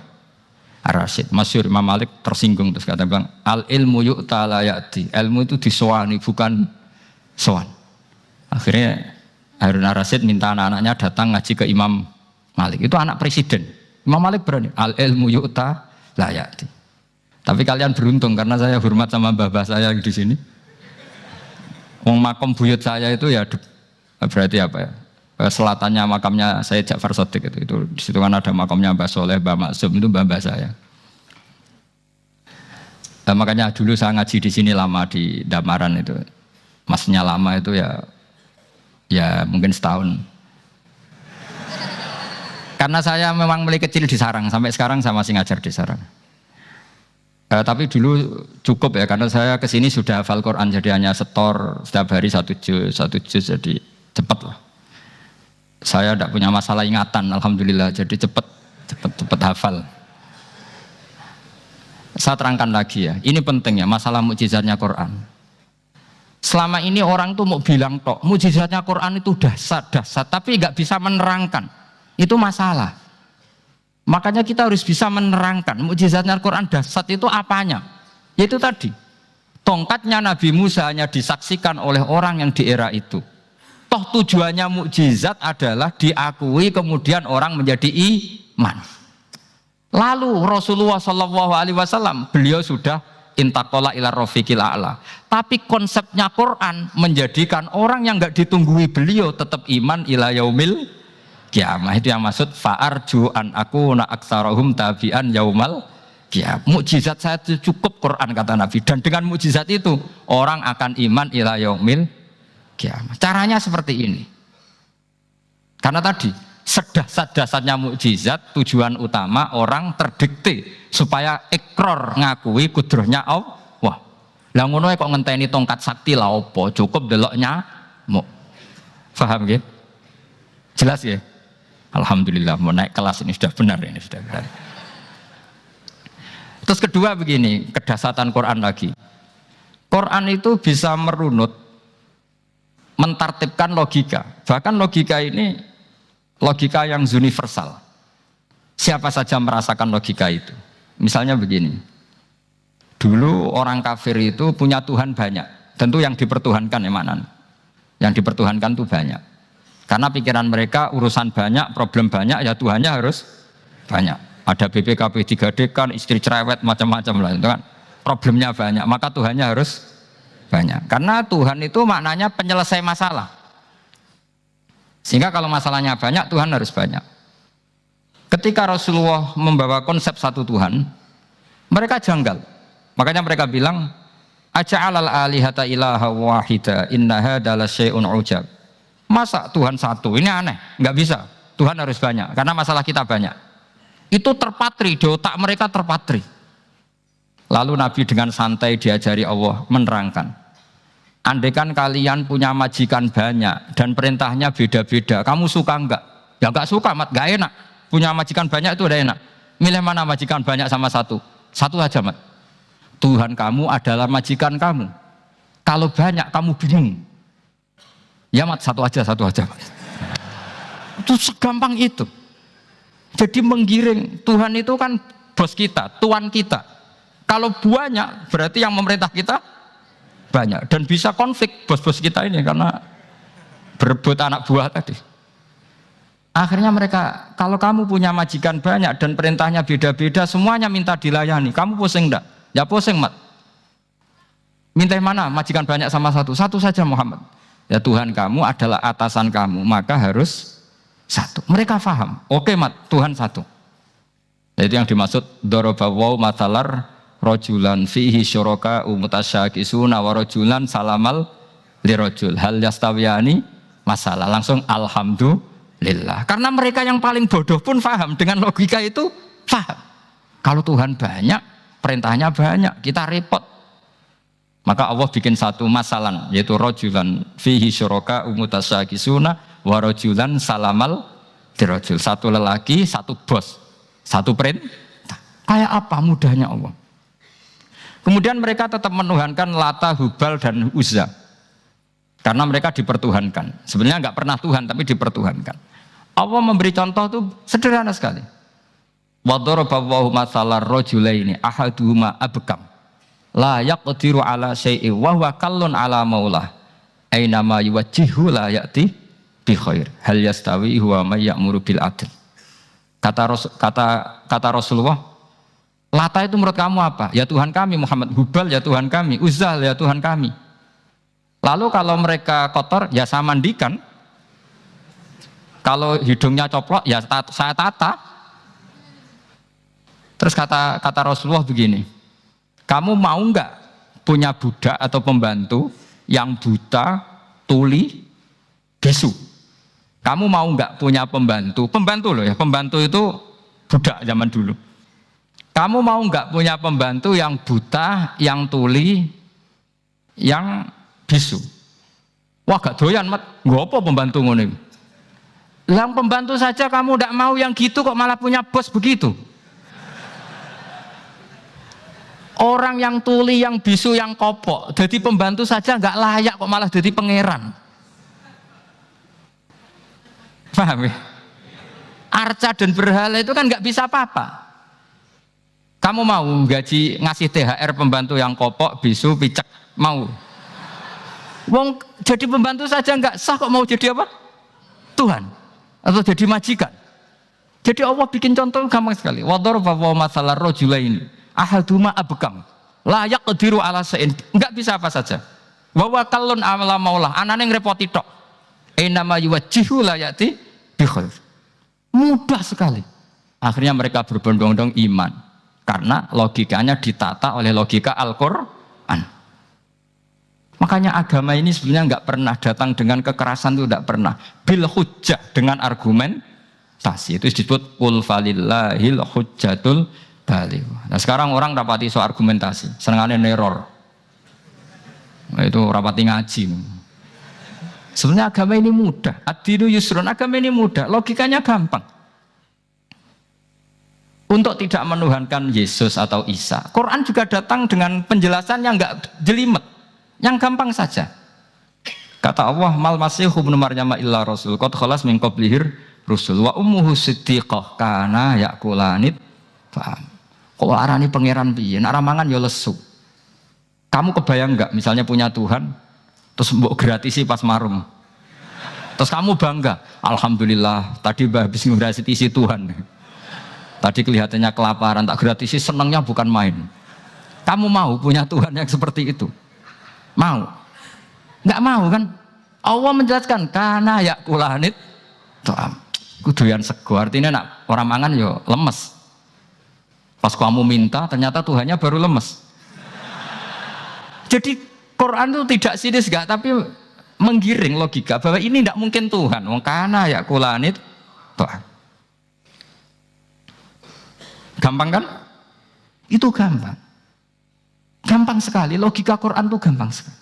Ar-Rasyid. Masyhur Imam Malik tersinggung terus kata bilang, al ilmu yu'ta la ya'ti. Ilmu itu disowani bukan sowan. Akhirnya Harun ar-Rasyid minta anak-anaknya datang ngaji ke Imam Malik. Itu anak presiden. Imam Malik berani. Al ilmu yu'ta la ya'ti. Tapi kalian beruntung karena saya hormat sama mbah-mbah saya di sini. Wong makom buyut saya itu ya berarti apa ya? Selatannya makamnya Sayyid Ja'far Shadiq itu di situ kan ada makamnya Mbah Soleh, Mbah Maksum itu mbah-mbah saya. Nah, makanya dulu saya ngaji di sini lama di Damaran itu. Masnya lama itu ya mungkin setahun. Karena saya memang mulai kecil di Sarang, sampai sekarang saya masih ngajar di Sarang. Tapi dulu cukup ya, karena saya kesini sudah hafal Quran, jadi hanya setor setiap hari satu juz, jadi cepat lah. Saya tidak punya masalah ingatan, alhamdulillah, jadi cepat hafal. Saya terangkan lagi ya, ini penting ya, masalah mukjizatnya Quran. Selama ini orang tuh mau bilang tok, mukjizatnya Quran itu dahsyat, tapi nggak bisa menerangkan. Itu masalah. Makanya kita harus bisa menerangkan mukjizatnya Al-Quran dahsyat itu apanya. Yaitu tadi, tongkatnya Nabi Musa hanya disaksikan oleh orang yang di era itu. Toh tujuannya mukjizat adalah diakui kemudian orang menjadi iman. Lalu Rasulullah SAW beliau sudah intaqala ila rafiqil a'la. Tapi konsepnya Quran menjadikan orang yang enggak ditunggui beliau tetap iman ila yaumil kiamah. Itu yang maksud fa'arju an akuna aktsarahum tabi'an yaumal kiamah. Mukjizat saya itu cukup Quran kata Nabi, dan dengan mukjizat itu orang akan iman ila yaumil kiamah. Caranya seperti ini. Karena tadi sedahsyat-dahsyatnya mukjizat tujuan utama orang terdikte supaya ikrar ngakui kudrohnya Allah. Lah ngono kok ngenteni tongkat sakti lah opo, cukup deloknya mau. Paham nggih? Jelas ya? Alhamdulillah mau naik kelas ini sudah benar ini sudah benar. Terus kedua begini, kedahsyatan Quran lagi. Quran itu bisa merunut, mentartibkan logika. Bahkan logika ini logika yang universal. Siapa saja merasakan logika itu. Misalnya begini. Dulu orang kafir itu punya Tuhan banyak. Tentu yang dipertuhankan ya mana? Yang dipertuhankan itu banyak. Karena pikiran mereka urusan banyak, problem banyak, ya Tuhannya harus banyak. Ada BPKB 3D kan, istri cerewet, macam-macam lah. Itu kan problemnya banyak, maka Tuhannya harus banyak. Karena Tuhan itu maknanya penyelesai masalah. Sehingga kalau masalahnya banyak, Tuhan harus banyak. Ketika Rasulullah membawa konsep satu Tuhan, mereka janggal. Makanya mereka bilang, aja'alal alihata ilaha wahida inna hadza lasyai'un ujab. Masa Tuhan satu? Ini aneh, nggak bisa. Tuhan harus banyak, karena masalah kita banyak. Itu terpatri, di otak mereka terpatri. Lalu Nabi dengan santai diajari Allah menerangkan. Andaikan kalian punya majikan banyak dan perintahnya beda-beda, kamu suka enggak? Ya enggak suka, mat, enggak enak. Punya majikan banyak itu udah enak. Milih mana majikan banyak sama satu? Satu aja, mat. Tuhan kamu adalah majikan kamu. Kalau banyak kamu bingung. Ya mat, satu aja mat. Itu segampang itu. Jadi menggiring, Tuhan itu kan bos kita, tuan kita. Kalau banyak berarti yang memerintah kita banyak, dan bisa konflik bos-bos kita ini karena berebut anak buah tadi. Akhirnya mereka, kalau kamu punya majikan banyak dan perintahnya beda-beda, semuanya minta dilayani, kamu pusing enggak? Ya pusing, mat. Minta mana? Majikan banyak sama satu? Satu saja Muhammad. Ya Tuhan kamu adalah atasan kamu, maka harus satu. Mereka paham. Oke mat, Tuhan satu. Itu yang dimaksud dorobawaw matalar rojulan fihi syuraka umutasyakisuna wa rojulan salamal lirojul hal yastawiyani masalah. Langsung alhamdulillah. Karena mereka yang paling bodoh pun paham dengan logika itu, paham. Kalau Tuhan banyak, perintahnya banyak, kita repot. Maka Allah bikin satu masalah, yaitu rojulan fihi syuraka umutasyakisuna wa rojulan salamal dirojul. Satu lelaki, satu bos, satu perintah. Kayak apa mudahnya Allah. Kemudian mereka tetap menuhankan Lata, Hubal dan Uzza. Karena mereka dipertuhankan. Sebenarnya nggak pernah Tuhan, tapi dipertuhankan. Allah memberi contoh itu sederhana sekali. Wa daraballahu mathalar rajulaini ahaduhuma abkam la yaqdiru ala syai'in wa huwa kallun ala maulah aina ma yuwajjihu la ya'ti bi khair. Hal yastawi huwa may ya'muru bil adl. Kata Rasulullah, Lata itu menurut kamu apa? Ya Tuhan kami. Muhammad, Hubal ya Tuhan kami. Uzzal ya Tuhan kami. Lalu kalau mereka kotor ya saya mandikan. Kalau hidungnya coplok ya saya tata. Terus kata Rasulullah begini, kamu mau nggak punya budak atau pembantu yang buta, tuli, bisu? Kamu mau nggak punya pembantu loh ya, pembantu itu budak zaman dulu. Kamu mau nggak punya pembantu yang buta, yang tuli, yang bisu? Wah gak doyan mat, ngapa pembantu ngono? Yang pembantu saja kamu nggak mau yang gitu kok malah punya bos begitu? Orang yang tuli, yang bisu, yang kopok, jadi pembantu saja nggak layak kok malah jadi pangeran. Paham ya? Arca dan berhala itu kan nggak bisa apa-apa. Kamu mau gaji ngasih THR pembantu yang kopok, bisu, picek, mau? Wong jadi pembantu saja nggak sah kok mau jadi apa? Tuhan atau jadi majikan. Jadi Allah bikin contoh gampang sekali. Wadharaba masalah rajulaini. Ahaduma abkam layak qadiru ala sa'in, enggak bisa apa saja. Wa wakallun amala maulah, anane ngrepoti tok. Inama yuwajjihu la yati bi khair. Mudah sekali. Akhirnya mereka berbondong-bondong iman karena logikanya ditata oleh logika Al-Qur'an. Makanya agama ini sebenarnya enggak pernah datang dengan kekerasan, itu enggak pernah. Bil hujjah, dengan argumentasi. Itu disebut qul falillahil hujjatul balik. Nah sekarang orang rapati soal argumentasi, senengannya neror. Nah, itu rapati ngaji. Sebenarnya agama ini mudah. Ad-dinu yusrun, agama ini mudah, logikanya gampang. Untuk tidak menuhankan Yesus atau Isa, Quran juga datang dengan penjelasan yang enggak jelimet, yang gampang saja. Kata Allah, mal masihu ibnu maryam illa rasul qad khalas min qablihir rusul wa ummuhu siddiqah kana yakulanit. Paham? Kok arani pangeran piye? Nek mangan ya lesu. Kamu kebayang enggak misalnya punya Tuhan terus mbok gratisi pas marum. Terus kamu bangga, alhamdulillah tadi habis ngratisi Tuhan. Tadi kelihatannya kelaparan, tak gratisi, senangnya bukan main. Kamu mau punya Tuhan yang seperti itu? Mau? Enggak mau kan? Allah menjelaskan kana yakulanit ta'am. Kuduyan sego, artinya nak orang mangan yo lemes. Pas kamu minta, ternyata Tuhannya baru lemes. Jadi Quran itu tidak sinis enggak, tapi menggiring logika bahwa ini tidak mungkin Tuhan. Wong kana ya kulanit Tuhan. Gampang kan? Itu gampang. Gampang sekali, logika Quran itu gampang sekali.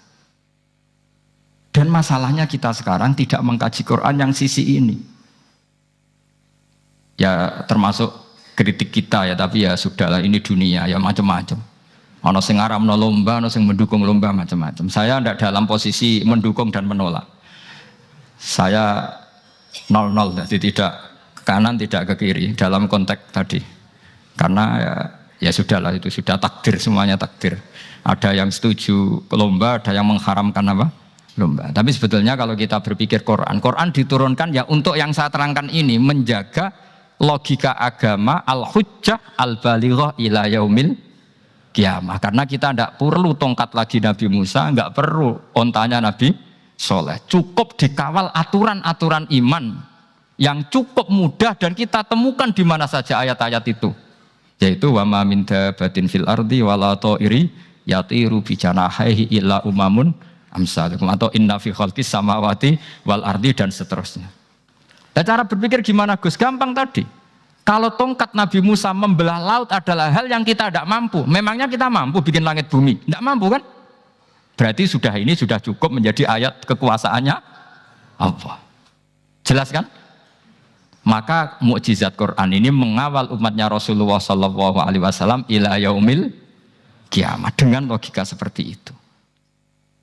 Dan masalahnya kita sekarang tidak mengkaji Quran yang sisi ini. Ya termasuk kritik kita ya, tapi ya sudahlah, ini dunia ya macam-macam. Ono sing ngaramno lomba, ono sing mendukung lomba, macam-macam. Saya tidak dalam posisi mendukung dan menolak. Saya 0-0, jadi tidak ke kanan tidak ke kiri dalam konteks tadi. Karena ya sudahlah, itu sudah takdir, semuanya takdir. Ada yang setuju ke lomba, ada yang mengharamkan apa? Lomba. Tapi sebetulnya kalau kita berpikir Quran diturunkan ya untuk yang saya terangkan ini, menjaga logika agama al-hujjah al-balighah ila yaumil kiamah. Karena kita tidak perlu tongkat lagi Nabi Musa, enggak perlu ontanya Nabi Soleh. Cukup dikawal aturan-aturan iman yang cukup mudah dan kita temukan di mana saja ayat-ayat itu. Yaitu wa ma min dabatin fil ardi wala ta'iri yatiru bi janahihi illa umamun amsalukum, atau inna fi khalqis samawati wal ardi, dan seterusnya. Nah, cara berpikir gimana Gus? Gampang tadi. Kalau tongkat Nabi Musa membelah laut adalah hal yang kita tidak mampu. Memangnya kita mampu bikin langit bumi? Tidak mampu kan? Berarti ini sudah cukup menjadi ayat kekuasaannya Allah. Jelas kan? Maka mukjizat Quran ini mengawal umatnya Rasulullah SAW ila yaumil kiamat dengan logika seperti itu.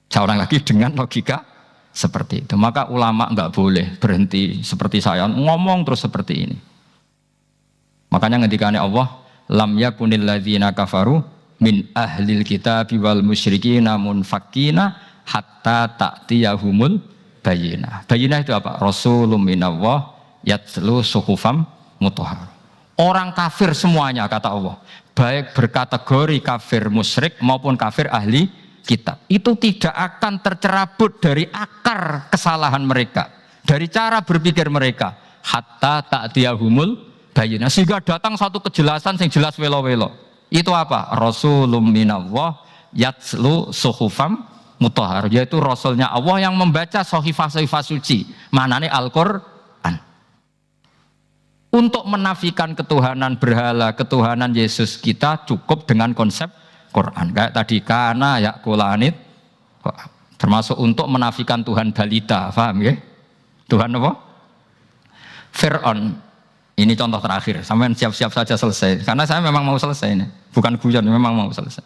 Saya ulang lagi, dengan logika seperti itu. Maka ulama enggak boleh berhenti seperti saya ngomong terus seperti ini. Makanya ngendikane Allah, lam yakunil ladzina kafaru min ahlil kitabi wal musyrikin munfakina hatta ta'tiyahumul bayyinah. Bayyinah itu apa? Rasulun minallah yatlu suhufam mutahhar. Orang kafir semuanya kata Allah, baik berkategori kafir musyrik maupun kafir ahli kitab, itu tidak akan tercerabut dari akar kesalahan mereka, dari cara berpikir mereka, hatta ta'tiyahumul bayyinah, sehingga datang satu kejelasan yang jelas welo-welo. Itu apa? Rasulun minallah yatlu suhufam mutahhar, yaitu rasulnya Allah yang membaca sahifah-sahifah suci, maknanya Al-Qur'an. Untuk menafikan ketuhanan berhala, ketuhanan Yesus, kita cukup dengan konsep Quran. Kayak tadi kana yakulanit, termasuk untuk menafikan Tuhan balita, paham ya? Tuhan apa? Fir'aun. Ini contoh terakhir. Sampai siap-siap saja selesai. Karena saya memang mau selesai ini, bukan guyon, memang mau selesai.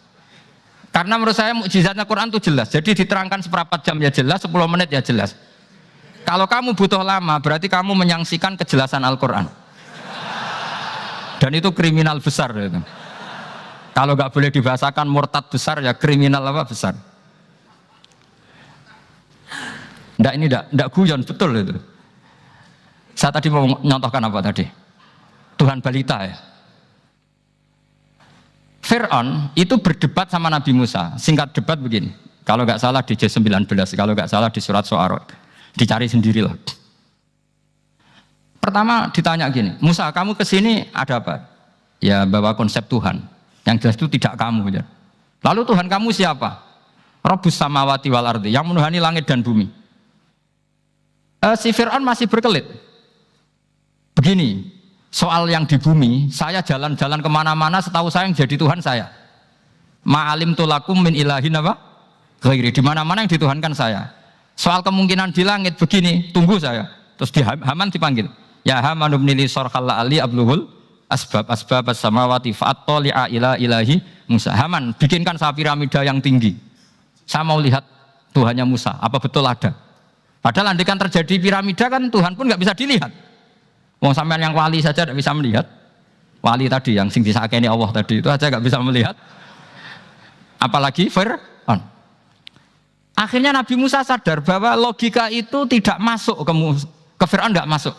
Karena menurut saya mukjizatnya Quran itu jelas. Jadi diterangkan seperempat jam ya jelas, 10 menit ya jelas. Kalau kamu butuh lama, berarti kamu menyaksikan kejelasan Al-Quran. Dan itu kriminal besar itu. Kalau nggak boleh dibahasakan murtad besar, ya kriminal apa besar. Nggak, ini nggak guyon, betul itu. Saya tadi mau nyontohkan apa tadi? Tuhan balita ya. Fir'aun itu berdebat sama Nabi Musa. Singkat debat begini. Kalau nggak salah di J19, kalau nggak salah di surat Syu'ara. Dicari sendirilah. Pertama ditanya gini, Musa kamu kesini ada apa? Ya bawa konsep Tuhan. Yang jelas itu tidak kamu. Ya. Lalu Tuhan kamu siapa? Rabbus samawati wal ardi, yang menuhani langit dan bumi. Si Fir'aun masih berkelit. Begini, soal yang di bumi, saya jalan-jalan kemana-mana, setahu saya yang jadi Tuhan saya. Ma'alim tulakum min ilahin apa? Ghairi, di mana-mana yang dituhankan saya. Soal kemungkinan di langit begini, tunggu saya. Terus di Haman dipanggil. Ya Haman ibn li sarhal ali abluhul asbab as-samawati fa'attali'a ila ilahi Musa. Haman, bikinkan saya piramida yang tinggi. Saya mau lihat Tuhannya Musa, apa betul ada? Padahal andaikan terjadi piramida kan Tuhan pun nggak bisa dilihat. Wong sampean yang wali saja tidak bisa melihat. Wali tadi yang sing disakeni Allah tadi itu aja nggak bisa melihat. Apalagi Fir'aun. Akhirnya Nabi Musa sadar bahwa logika itu tidak masuk ke Fir'aun, nggak masuk.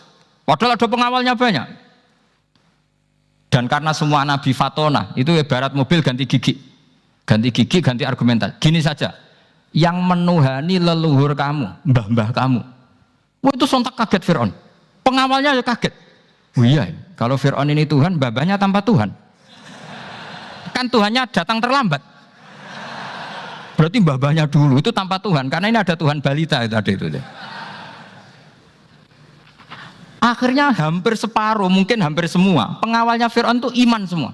Padahal ada pengawalnya banyak. Dan karena semua Nabi fatona, itu ibarat mobil ganti gigi. Ganti gigi, ganti argumentasi. Gini saja, yang menuhani leluhur kamu, mbah-mbah kamu. Wah, itu sontak kaget Fir'aun. Pengawalnya ya kaget. Oh iya, kalau Fir'aun ini Tuhan, mbah-mbahnya tanpa Tuhan. Kan Tuhannya datang terlambat. Berarti mbah-mbahnya dulu itu tanpa Tuhan, karena ini ada Tuhan balita itu ada itu. Akhirnya hampir separuh, mungkin hampir semua pengawalnya Fir'aun itu iman semua.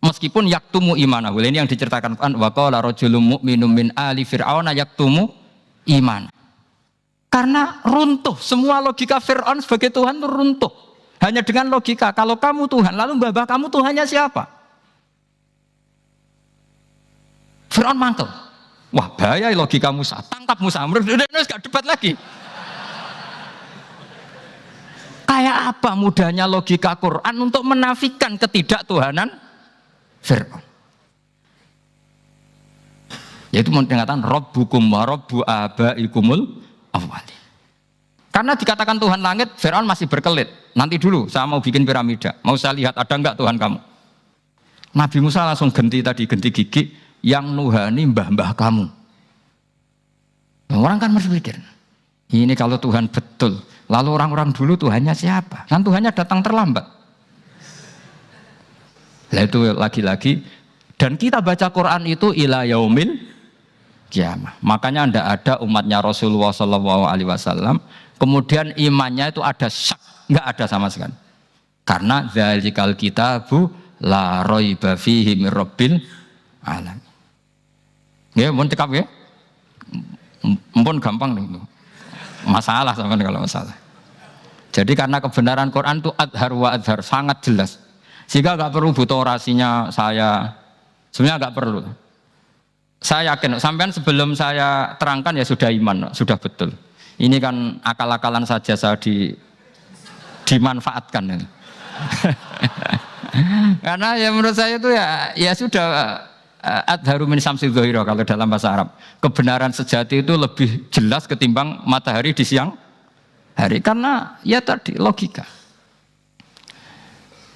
Meskipun yaktumu imana, ini yang diceritakan wa qala rajulun mu'minun min ali fir'auna yaktumu iman. Karena runtuh, semua logika Fir'aun sebagai Tuhan itu runtuh. Hanya dengan logika, kalau kamu Tuhan, lalu mbah kamu Tuhannya siapa? Fir'aun mantel. Wah bahaya logika Musa, tangkap Musa, udah gak debat lagi. Kayak apa mudahnya logika Quran untuk menafikan ketidaktuhanan Fir'aun. Yaitu mengatakan Rabbukum wa Rabbu abaikumul awwalin. Karena dikatakan Tuhan langit, Fir'aun masih berkelit. Nanti dulu saya mau bikin piramida, mau saya lihat ada enggak Tuhan kamu. Nabi Musa langsung ganti gigi yang nuhani mbah-mbah kamu. Orang kan masih pikir, ini kalau Tuhan betul, lalu orang-orang dulu Tuhannya siapa? Kan Tuhannya datang terlambat. Nah itu lagi-lagi, dan kita baca Quran itu ila yaumil kiamah. Makanya tidak ada umatnya Rasulullah SAW kemudian imannya itu ada syak, nggak ada sama sekali. Karena dzalikal kitabu la raiba fihi mir rabbil alamin. Ya, mohon cekap ya. Mumpun gampang nih. Masalah sama kalau masalah. Jadi karena kebenaran Quran itu adhar wa adhar, sangat jelas. Sehingga nggak perlu butuh orasinya saya. Sebenarnya nggak perlu. Saya yakin, sampean sebelum saya terangkan ya sudah iman, sudah betul. Ini kan akal-akalan saja saya dimanfaatkan. Karena ya menurut saya itu ya sudah adharu min syamsi dhahira kalau dalam bahasa Arab. Kebenaran sejati itu lebih jelas ketimbang matahari di siang hari karena ya tadi logika.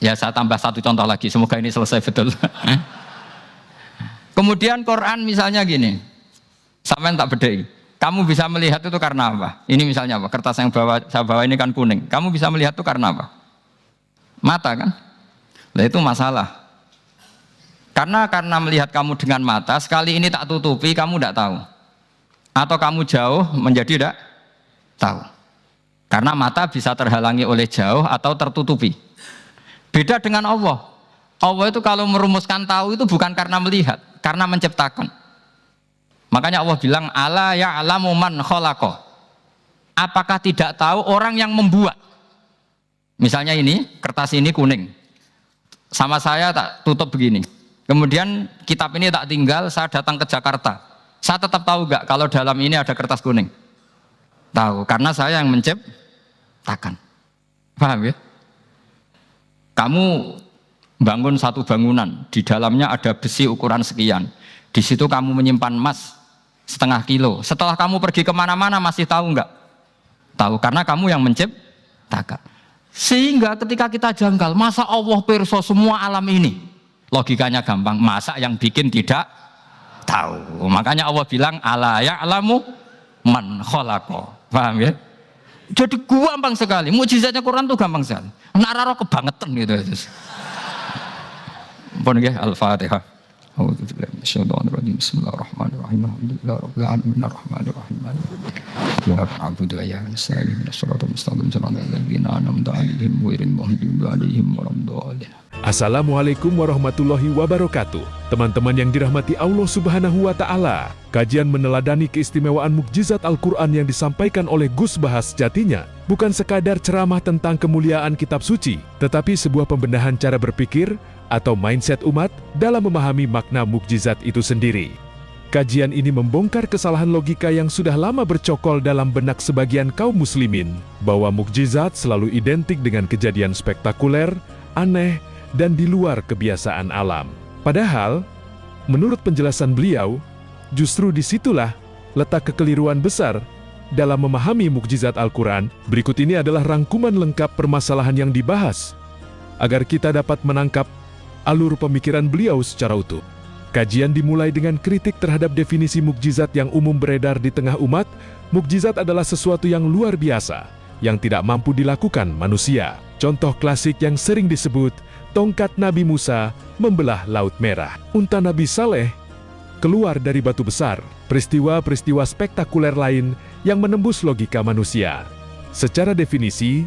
Ya saya tambah satu contoh lagi, semoga ini selesai betul. Kemudian Quran misalnya gini, sampean tak bedai. Kamu bisa melihat itu karena apa? Ini misalnya apa? Kertas yang saya bawa ini kan kuning. Kamu bisa melihat itu karena apa? Mata kan? Nah itu masalah. Karena melihat kamu dengan mata, sekali ini tak tutupi, kamu tidak tahu. Atau kamu jauh menjadi tidak tahu. Karena mata bisa terhalangi oleh jauh atau tertutupi. Beda dengan Allah. Allah itu kalau merumuskan tahu itu bukan karena melihat, karena menciptakan. Makanya Allah bilang, ala ya'lamu man khalaqa. Apakah tidak tahu orang yang membuat? Misalnya ini, kertas ini kuning. Sama saya tak tutup begini. Kemudian kitab ini tak tinggal, saya datang ke Jakarta. Saya tetap tahu enggak kalau dalam ini ada kertas kuning? Tahu, karena saya yang menciptakan. Paham ya? Kamu bangun satu bangunan, di dalamnya ada besi ukuran sekian. Di situ kamu menyimpan emas 0,5 kilo. Setelah kamu pergi kemana-mana masih tahu enggak? Tahu, karena kamu yang menciptakan. Sehingga ketika kita janggal, masa Allah pirsa semua alam ini? Logikanya gampang, masa yang bikin tidak tahu. Makanya Allah bilang, ala ya'lamu man khalaqa. Paham ya? Jadi gampang sekali, mukjizatnya Quran itu gampang sekali. Nararo kebangetan gitu. Pun nggih, Al-Fatihah. A'udzubillahi minasyaitonir rajim. Bismillahirrahmanirrahim. Alhamdulillahirabbil alamin arrahmanirrahim. Ya na'budu wa ya nasta'in ihdinas siratal mustaqim siratal ladzina an'amta 'alaihim ghairil maghdubi 'alaihim waladdallin. Assalamualaikum warahmatullahi wabarakatuh. Teman-teman yang dirahmati Allah Subhanahu wa Ta'ala, kajian meneladani keistimewaan mukjizat Al-Quran yang disampaikan oleh Gus Bahas sejatinya bukan sekadar ceramah tentang kemuliaan kitab suci, tetapi sebuah pembenahan cara berpikir atau mindset umat dalam memahami makna mukjizat itu sendiri. Kajian ini membongkar kesalahan logika yang sudah lama bercokol dalam benak sebagian kaum muslimin, bahwa mukjizat selalu identik dengan kejadian spektakuler, aneh, dan di luar kebiasaan alam. Padahal, menurut penjelasan beliau, justru disitulah letak kekeliruan besar dalam memahami mukjizat Al-Quran. Berikut ini adalah rangkuman lengkap permasalahan yang dibahas, agar kita dapat menangkap alur pemikiran beliau secara utuh. Kajian dimulai dengan kritik terhadap definisi mukjizat yang umum beredar di tengah umat. Mukjizat adalah sesuatu yang luar biasa, yang tidak mampu dilakukan manusia. Contoh klasik yang sering disebut, tongkat Nabi Musa membelah Laut Merah. Unta Nabi Saleh keluar dari batu besar. Peristiwa-peristiwa spektakuler lain yang menembus logika manusia. Secara definisi,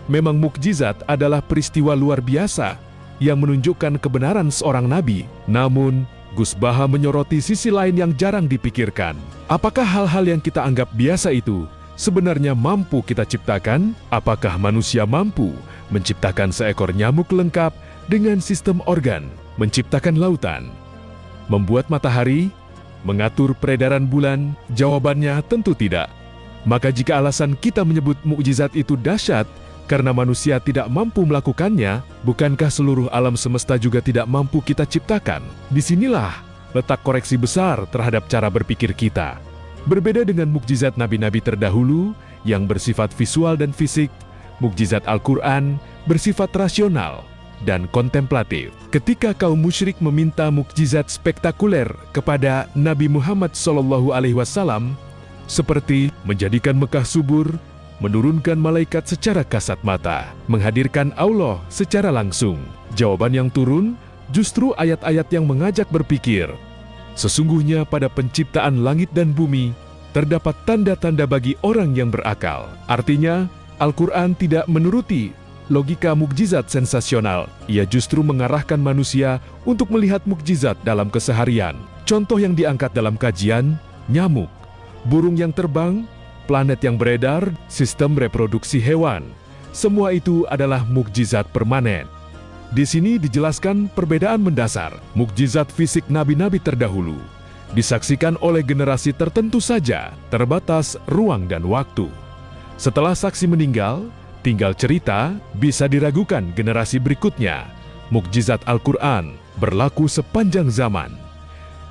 memang mukjizat adalah peristiwa luar biasa yang menunjukkan kebenaran seorang nabi. Namun, Gus Baha menyoroti sisi lain yang jarang dipikirkan. Apakah hal-hal yang kita anggap biasa itu sebenarnya mampu kita ciptakan? Apakah manusia mampu menciptakan seekor nyamuk lengkap dengan sistem organ, menciptakan lautan, membuat matahari, mengatur peredaran bulan? Jawabannya tentu tidak. Maka jika alasan kita menyebut mukjizat itu dahsyat karena manusia tidak mampu melakukannya, bukankah seluruh alam semesta juga tidak mampu kita ciptakan? Disinilah letak koreksi besar terhadap cara berpikir kita. Berbeda dengan mukjizat nabi-nabi terdahulu yang bersifat visual dan fisik, mukjizat Al-Quran bersifat rasional dan kontemplatif. Ketika kaum musyrik meminta mukjizat spektakuler kepada Nabi Muhammad SAW, seperti menjadikan Mekah subur, menurunkan malaikat secara kasat mata, menghadirkan Allah secara langsung, jawaban yang turun justru ayat-ayat yang mengajak berpikir. Sesungguhnya pada penciptaan langit dan bumi terdapat tanda-tanda bagi orang yang berakal. Artinya, Al-Quran tidak menuruti logika mukjizat sensasional. Ia justru mengarahkan manusia untuk melihat mukjizat dalam keseharian. Contoh yang diangkat dalam kajian, nyamuk, burung yang terbang, planet yang beredar, sistem reproduksi hewan. Semua itu adalah mukjizat permanen. Di sini dijelaskan perbedaan mendasar. Mukjizat fisik nabi-nabi terdahulu disaksikan oleh generasi tertentu saja, terbatas ruang dan waktu. Setelah saksi meninggal, tinggal cerita, bisa diragukan generasi berikutnya. Mukjizat Al-Quran berlaku sepanjang zaman.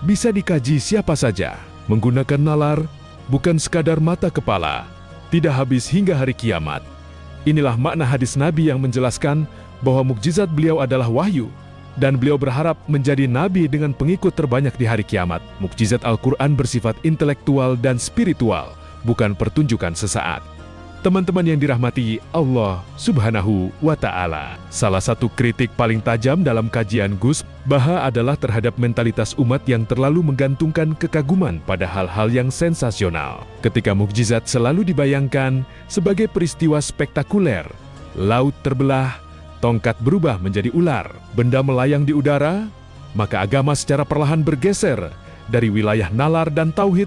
bisa dikaji siapa saja, menggunakan nalar, bukan sekadar mata kepala, tidak habis hingga hari kiamat. Inilah makna hadis Nabi yang menjelaskan bahwa mukjizat beliau adalah wahyu, dan beliau berharap menjadi nabi dengan pengikut terbanyak di hari kiamat. Mukjizat Al-Quran bersifat intelektual dan spiritual, bukan pertunjukan sesaat. Teman-teman yang dirahmati Allah Subhanahu wa Ta'ala, salah satu kritik paling tajam dalam kajian Gus Baha adalah terhadap mentalitas umat yang terlalu menggantungkan kekaguman pada hal-hal yang sensasional. Ketika mukjizat selalu dibayangkan sebagai peristiwa spektakuler, laut terbelah, tongkat berubah menjadi ular, benda melayang di udara, maka agama secara perlahan bergeser dari wilayah nalar dan tauhid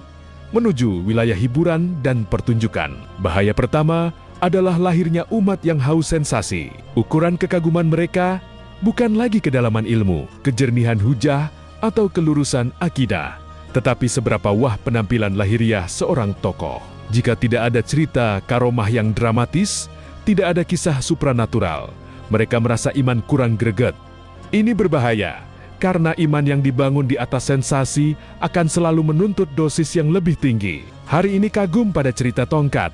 menuju wilayah hiburan dan pertunjukan. Bahaya pertama adalah lahirnya umat yang haus sensasi. Ukuran kekaguman mereka bukan lagi kedalaman ilmu, kejernihan hujah, atau kelurusan akidah, tetapi seberapa wah penampilan lahiriah seorang tokoh. Jika tidak ada cerita karomah yang dramatis, tidak ada kisah supranatural, mereka merasa iman kurang greget. Ini berbahaya, karena iman yang dibangun di atas sensasi akan selalu menuntut dosis yang lebih tinggi. Hari ini kagum pada cerita tongkat,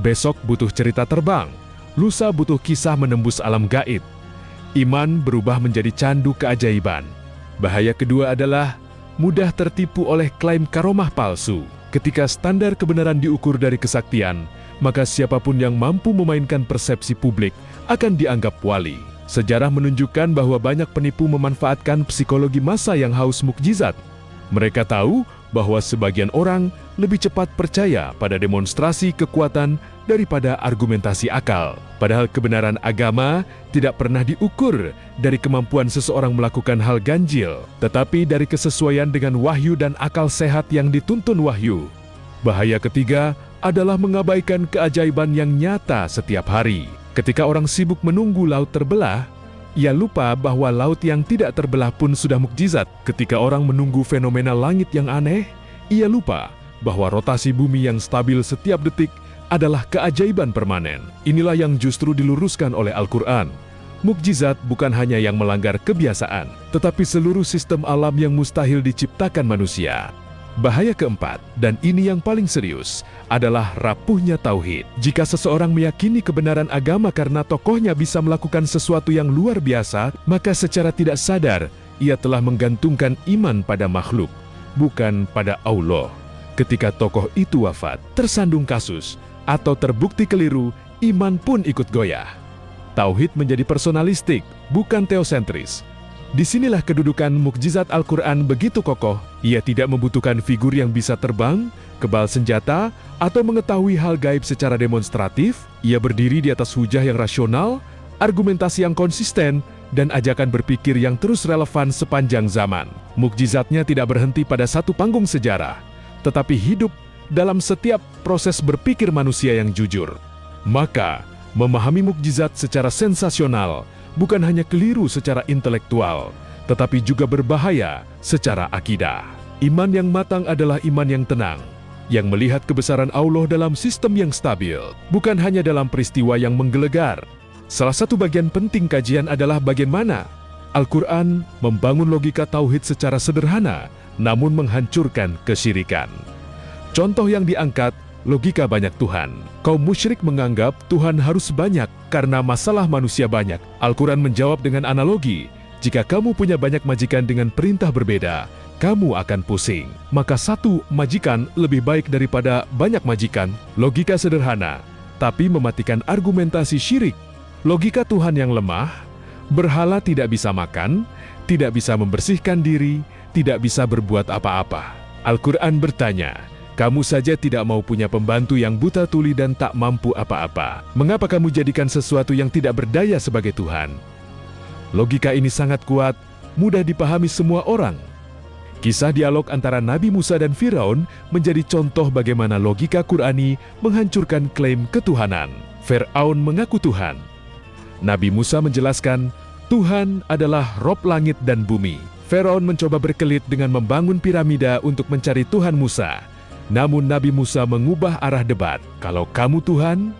besok butuh cerita terbang, lusa butuh kisah menembus alam gaib. Iman berubah menjadi candu keajaiban. Bahaya kedua adalah mudah tertipu oleh klaim karomah palsu. Ketika standar kebenaran diukur dari kesaktian, maka siapapun yang mampu memainkan persepsi publik akan dianggap wali. Sejarah menunjukkan bahwa banyak penipu memanfaatkan psikologi massa yang haus mukjizat. Mereka tahu bahwa sebagian orang lebih cepat percaya pada demonstrasi kekuatan daripada argumentasi akal. Padahal kebenaran agama tidak pernah diukur dari kemampuan seseorang melakukan hal ganjil, tetapi dari kesesuaian dengan wahyu dan akal sehat yang dituntun wahyu. Bahaya ketiga adalah mengabaikan keajaiban yang nyata setiap hari. Ketika orang sibuk menunggu laut terbelah, ia lupa bahwa laut yang tidak terbelah pun sudah mukjizat. Ketika orang menunggu fenomena langit yang aneh, ia lupa bahwa rotasi bumi yang stabil setiap detik adalah keajaiban permanen. Inilah yang justru diluruskan oleh Al-Quran. Mukjizat bukan hanya yang melanggar kebiasaan, tetapi seluruh sistem alam yang mustahil diciptakan manusia. Bahaya keempat, dan ini yang paling serius, adalah rapuhnya tauhid. Jika seseorang meyakini kebenaran agama karena tokohnya bisa melakukan sesuatu yang luar biasa, maka secara tidak sadar, ia telah menggantungkan iman pada makhluk, bukan pada Allah. Ketika tokoh itu wafat, tersandung kasus, atau terbukti keliru, iman pun ikut goyah. Tauhid menjadi personalistik, bukan teosentris. Disinilah kedudukan mukjizat Al-Quran begitu kokoh. Ia tidak membutuhkan figur yang bisa terbang, kebal senjata, atau mengetahui hal gaib secara demonstratif. Ia berdiri di atas hujah yang rasional, argumentasi yang konsisten, dan ajakan berpikir yang terus relevan sepanjang zaman. Mukjizatnya tidak berhenti pada satu panggung sejarah, tetapi hidup dalam setiap proses berpikir manusia yang jujur. Maka, memahami mukjizat secara sensasional bukan hanya keliru secara intelektual, tetapi juga berbahaya secara akidah. Iman yang matang adalah iman yang tenang, yang melihat kebesaran Allah dalam sistem yang stabil, bukan hanya dalam peristiwa yang menggelegar. Salah satu bagian penting kajian adalah bagaimana Al-Quran membangun logika tauhid secara sederhana, namun menghancurkan kesyirikan. Contoh yang diangkat, logika banyak Tuhan. Kaum musyrik menganggap Tuhan harus banyak karena masalah manusia banyak. Al-Quran menjawab dengan analogi, jika kamu punya banyak majikan dengan perintah berbeda, kamu akan pusing. Maka satu majikan lebih baik daripada banyak majikan. Logika sederhana, tapi mematikan argumentasi syirik. Logika Tuhan yang lemah, berhala tidak bisa makan, tidak bisa membersihkan diri, tidak bisa berbuat apa-apa. Al-Quran bertanya, kamu saja tidak mau punya pembantu yang buta tuli dan tak mampu apa-apa. Mengapa kamu jadikan sesuatu yang tidak berdaya sebagai Tuhan? Logika ini sangat kuat, mudah dipahami semua orang. Kisah dialog antara Nabi Musa dan Firaun menjadi contoh bagaimana logika Qur'ani menghancurkan klaim ketuhanan. Firaun mengaku Tuhan. Nabi Musa menjelaskan, Tuhan adalah Rob langit dan bumi. Firaun mencoba berkelit dengan membangun piramida untuk mencari Tuhan Musa. Namun Nabi Musa mengubah arah debat. Kalau kamu Tuhan,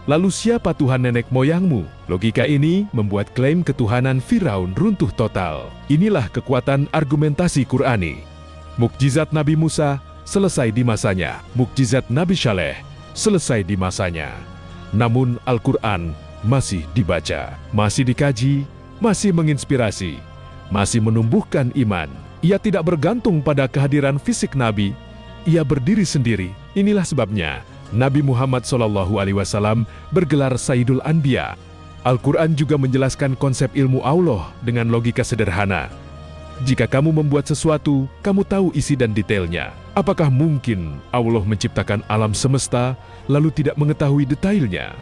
lalu siapa Tuhan nenek moyangmu? Logika ini membuat klaim ketuhanan Firaun runtuh total. Inilah kekuatan argumentasi Qur'ani. Mukjizat Nabi Musa selesai di masanya. Mukjizat Nabi Saleh selesai di masanya. Namun Al-Quran masih dibaca, masih dikaji, masih menginspirasi, masih menumbuhkan iman. Ia tidak bergantung pada kehadiran fisik Nabi. Ia berdiri sendiri. Inilah sebabnya Nabi Muhammad SAW bergelar Sayyidul Anbiya. Al-Quran juga menjelaskan konsep ilmu Allah dengan logika sederhana. Jika kamu membuat sesuatu, kamu tahu isi dan detailnya. Apakah mungkin Allah menciptakan alam semesta lalu tidak mengetahui detailnya?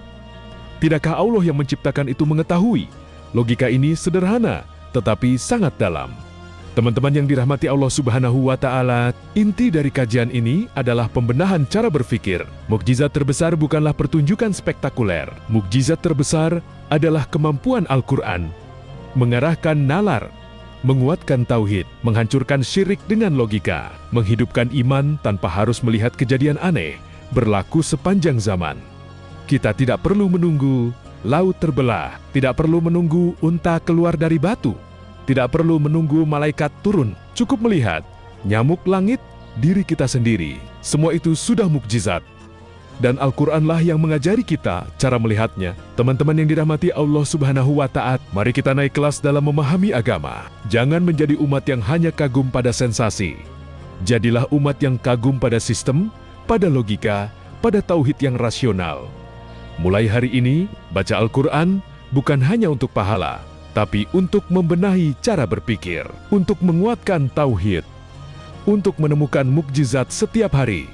Tidakkah Allah yang menciptakan itu mengetahui? Logika ini sederhana, tetapi sangat dalam. Teman-teman yang dirahmati Allah Subhanahu wa Ta'ala, inti dari kajian ini adalah pembenahan cara berpikir. Mukjizat terbesar bukanlah pertunjukan spektakuler. Mukjizat terbesar adalah kemampuan Al-Quran mengarahkan nalar, menguatkan tauhid, menghancurkan syirik dengan logika, menghidupkan iman tanpa harus melihat kejadian aneh berlaku sepanjang zaman. Kita tidak perlu menunggu laut terbelah, tidak perlu menunggu unta keluar dari batu, tidak perlu menunggu malaikat turun, cukup melihat nyamuk langit, diri kita sendiri. Semua itu sudah mukjizat. Dan Al-Quranlah yang mengajari kita cara melihatnya. Teman-teman yang dirahmati Allah Subhanahu wa Ta'ala, mari kita naik kelas dalam memahami agama. Jangan menjadi umat yang hanya kagum pada sensasi. Jadilah umat yang kagum pada sistem, pada logika, pada tauhid yang rasional. Mulai hari ini, baca Al-Quran bukan hanya untuk pahala, tapi untuk membenahi cara berpikir, untuk menguatkan tauhid, untuk menemukan mukjizat setiap hari.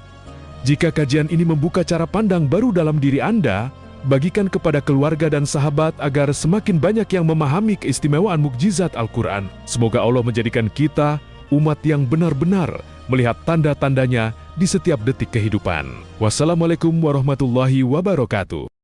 Jika kajian ini membuka cara pandang baru dalam diri Anda, bagikan kepada keluarga dan sahabat agar semakin banyak yang memahami keistimewaan mukjizat Al-Quran. Semoga Allah menjadikan kita umat yang benar-benar melihat tanda-tandanya di setiap detik kehidupan. Wassalamualaikum warahmatullahi wabarakatuh.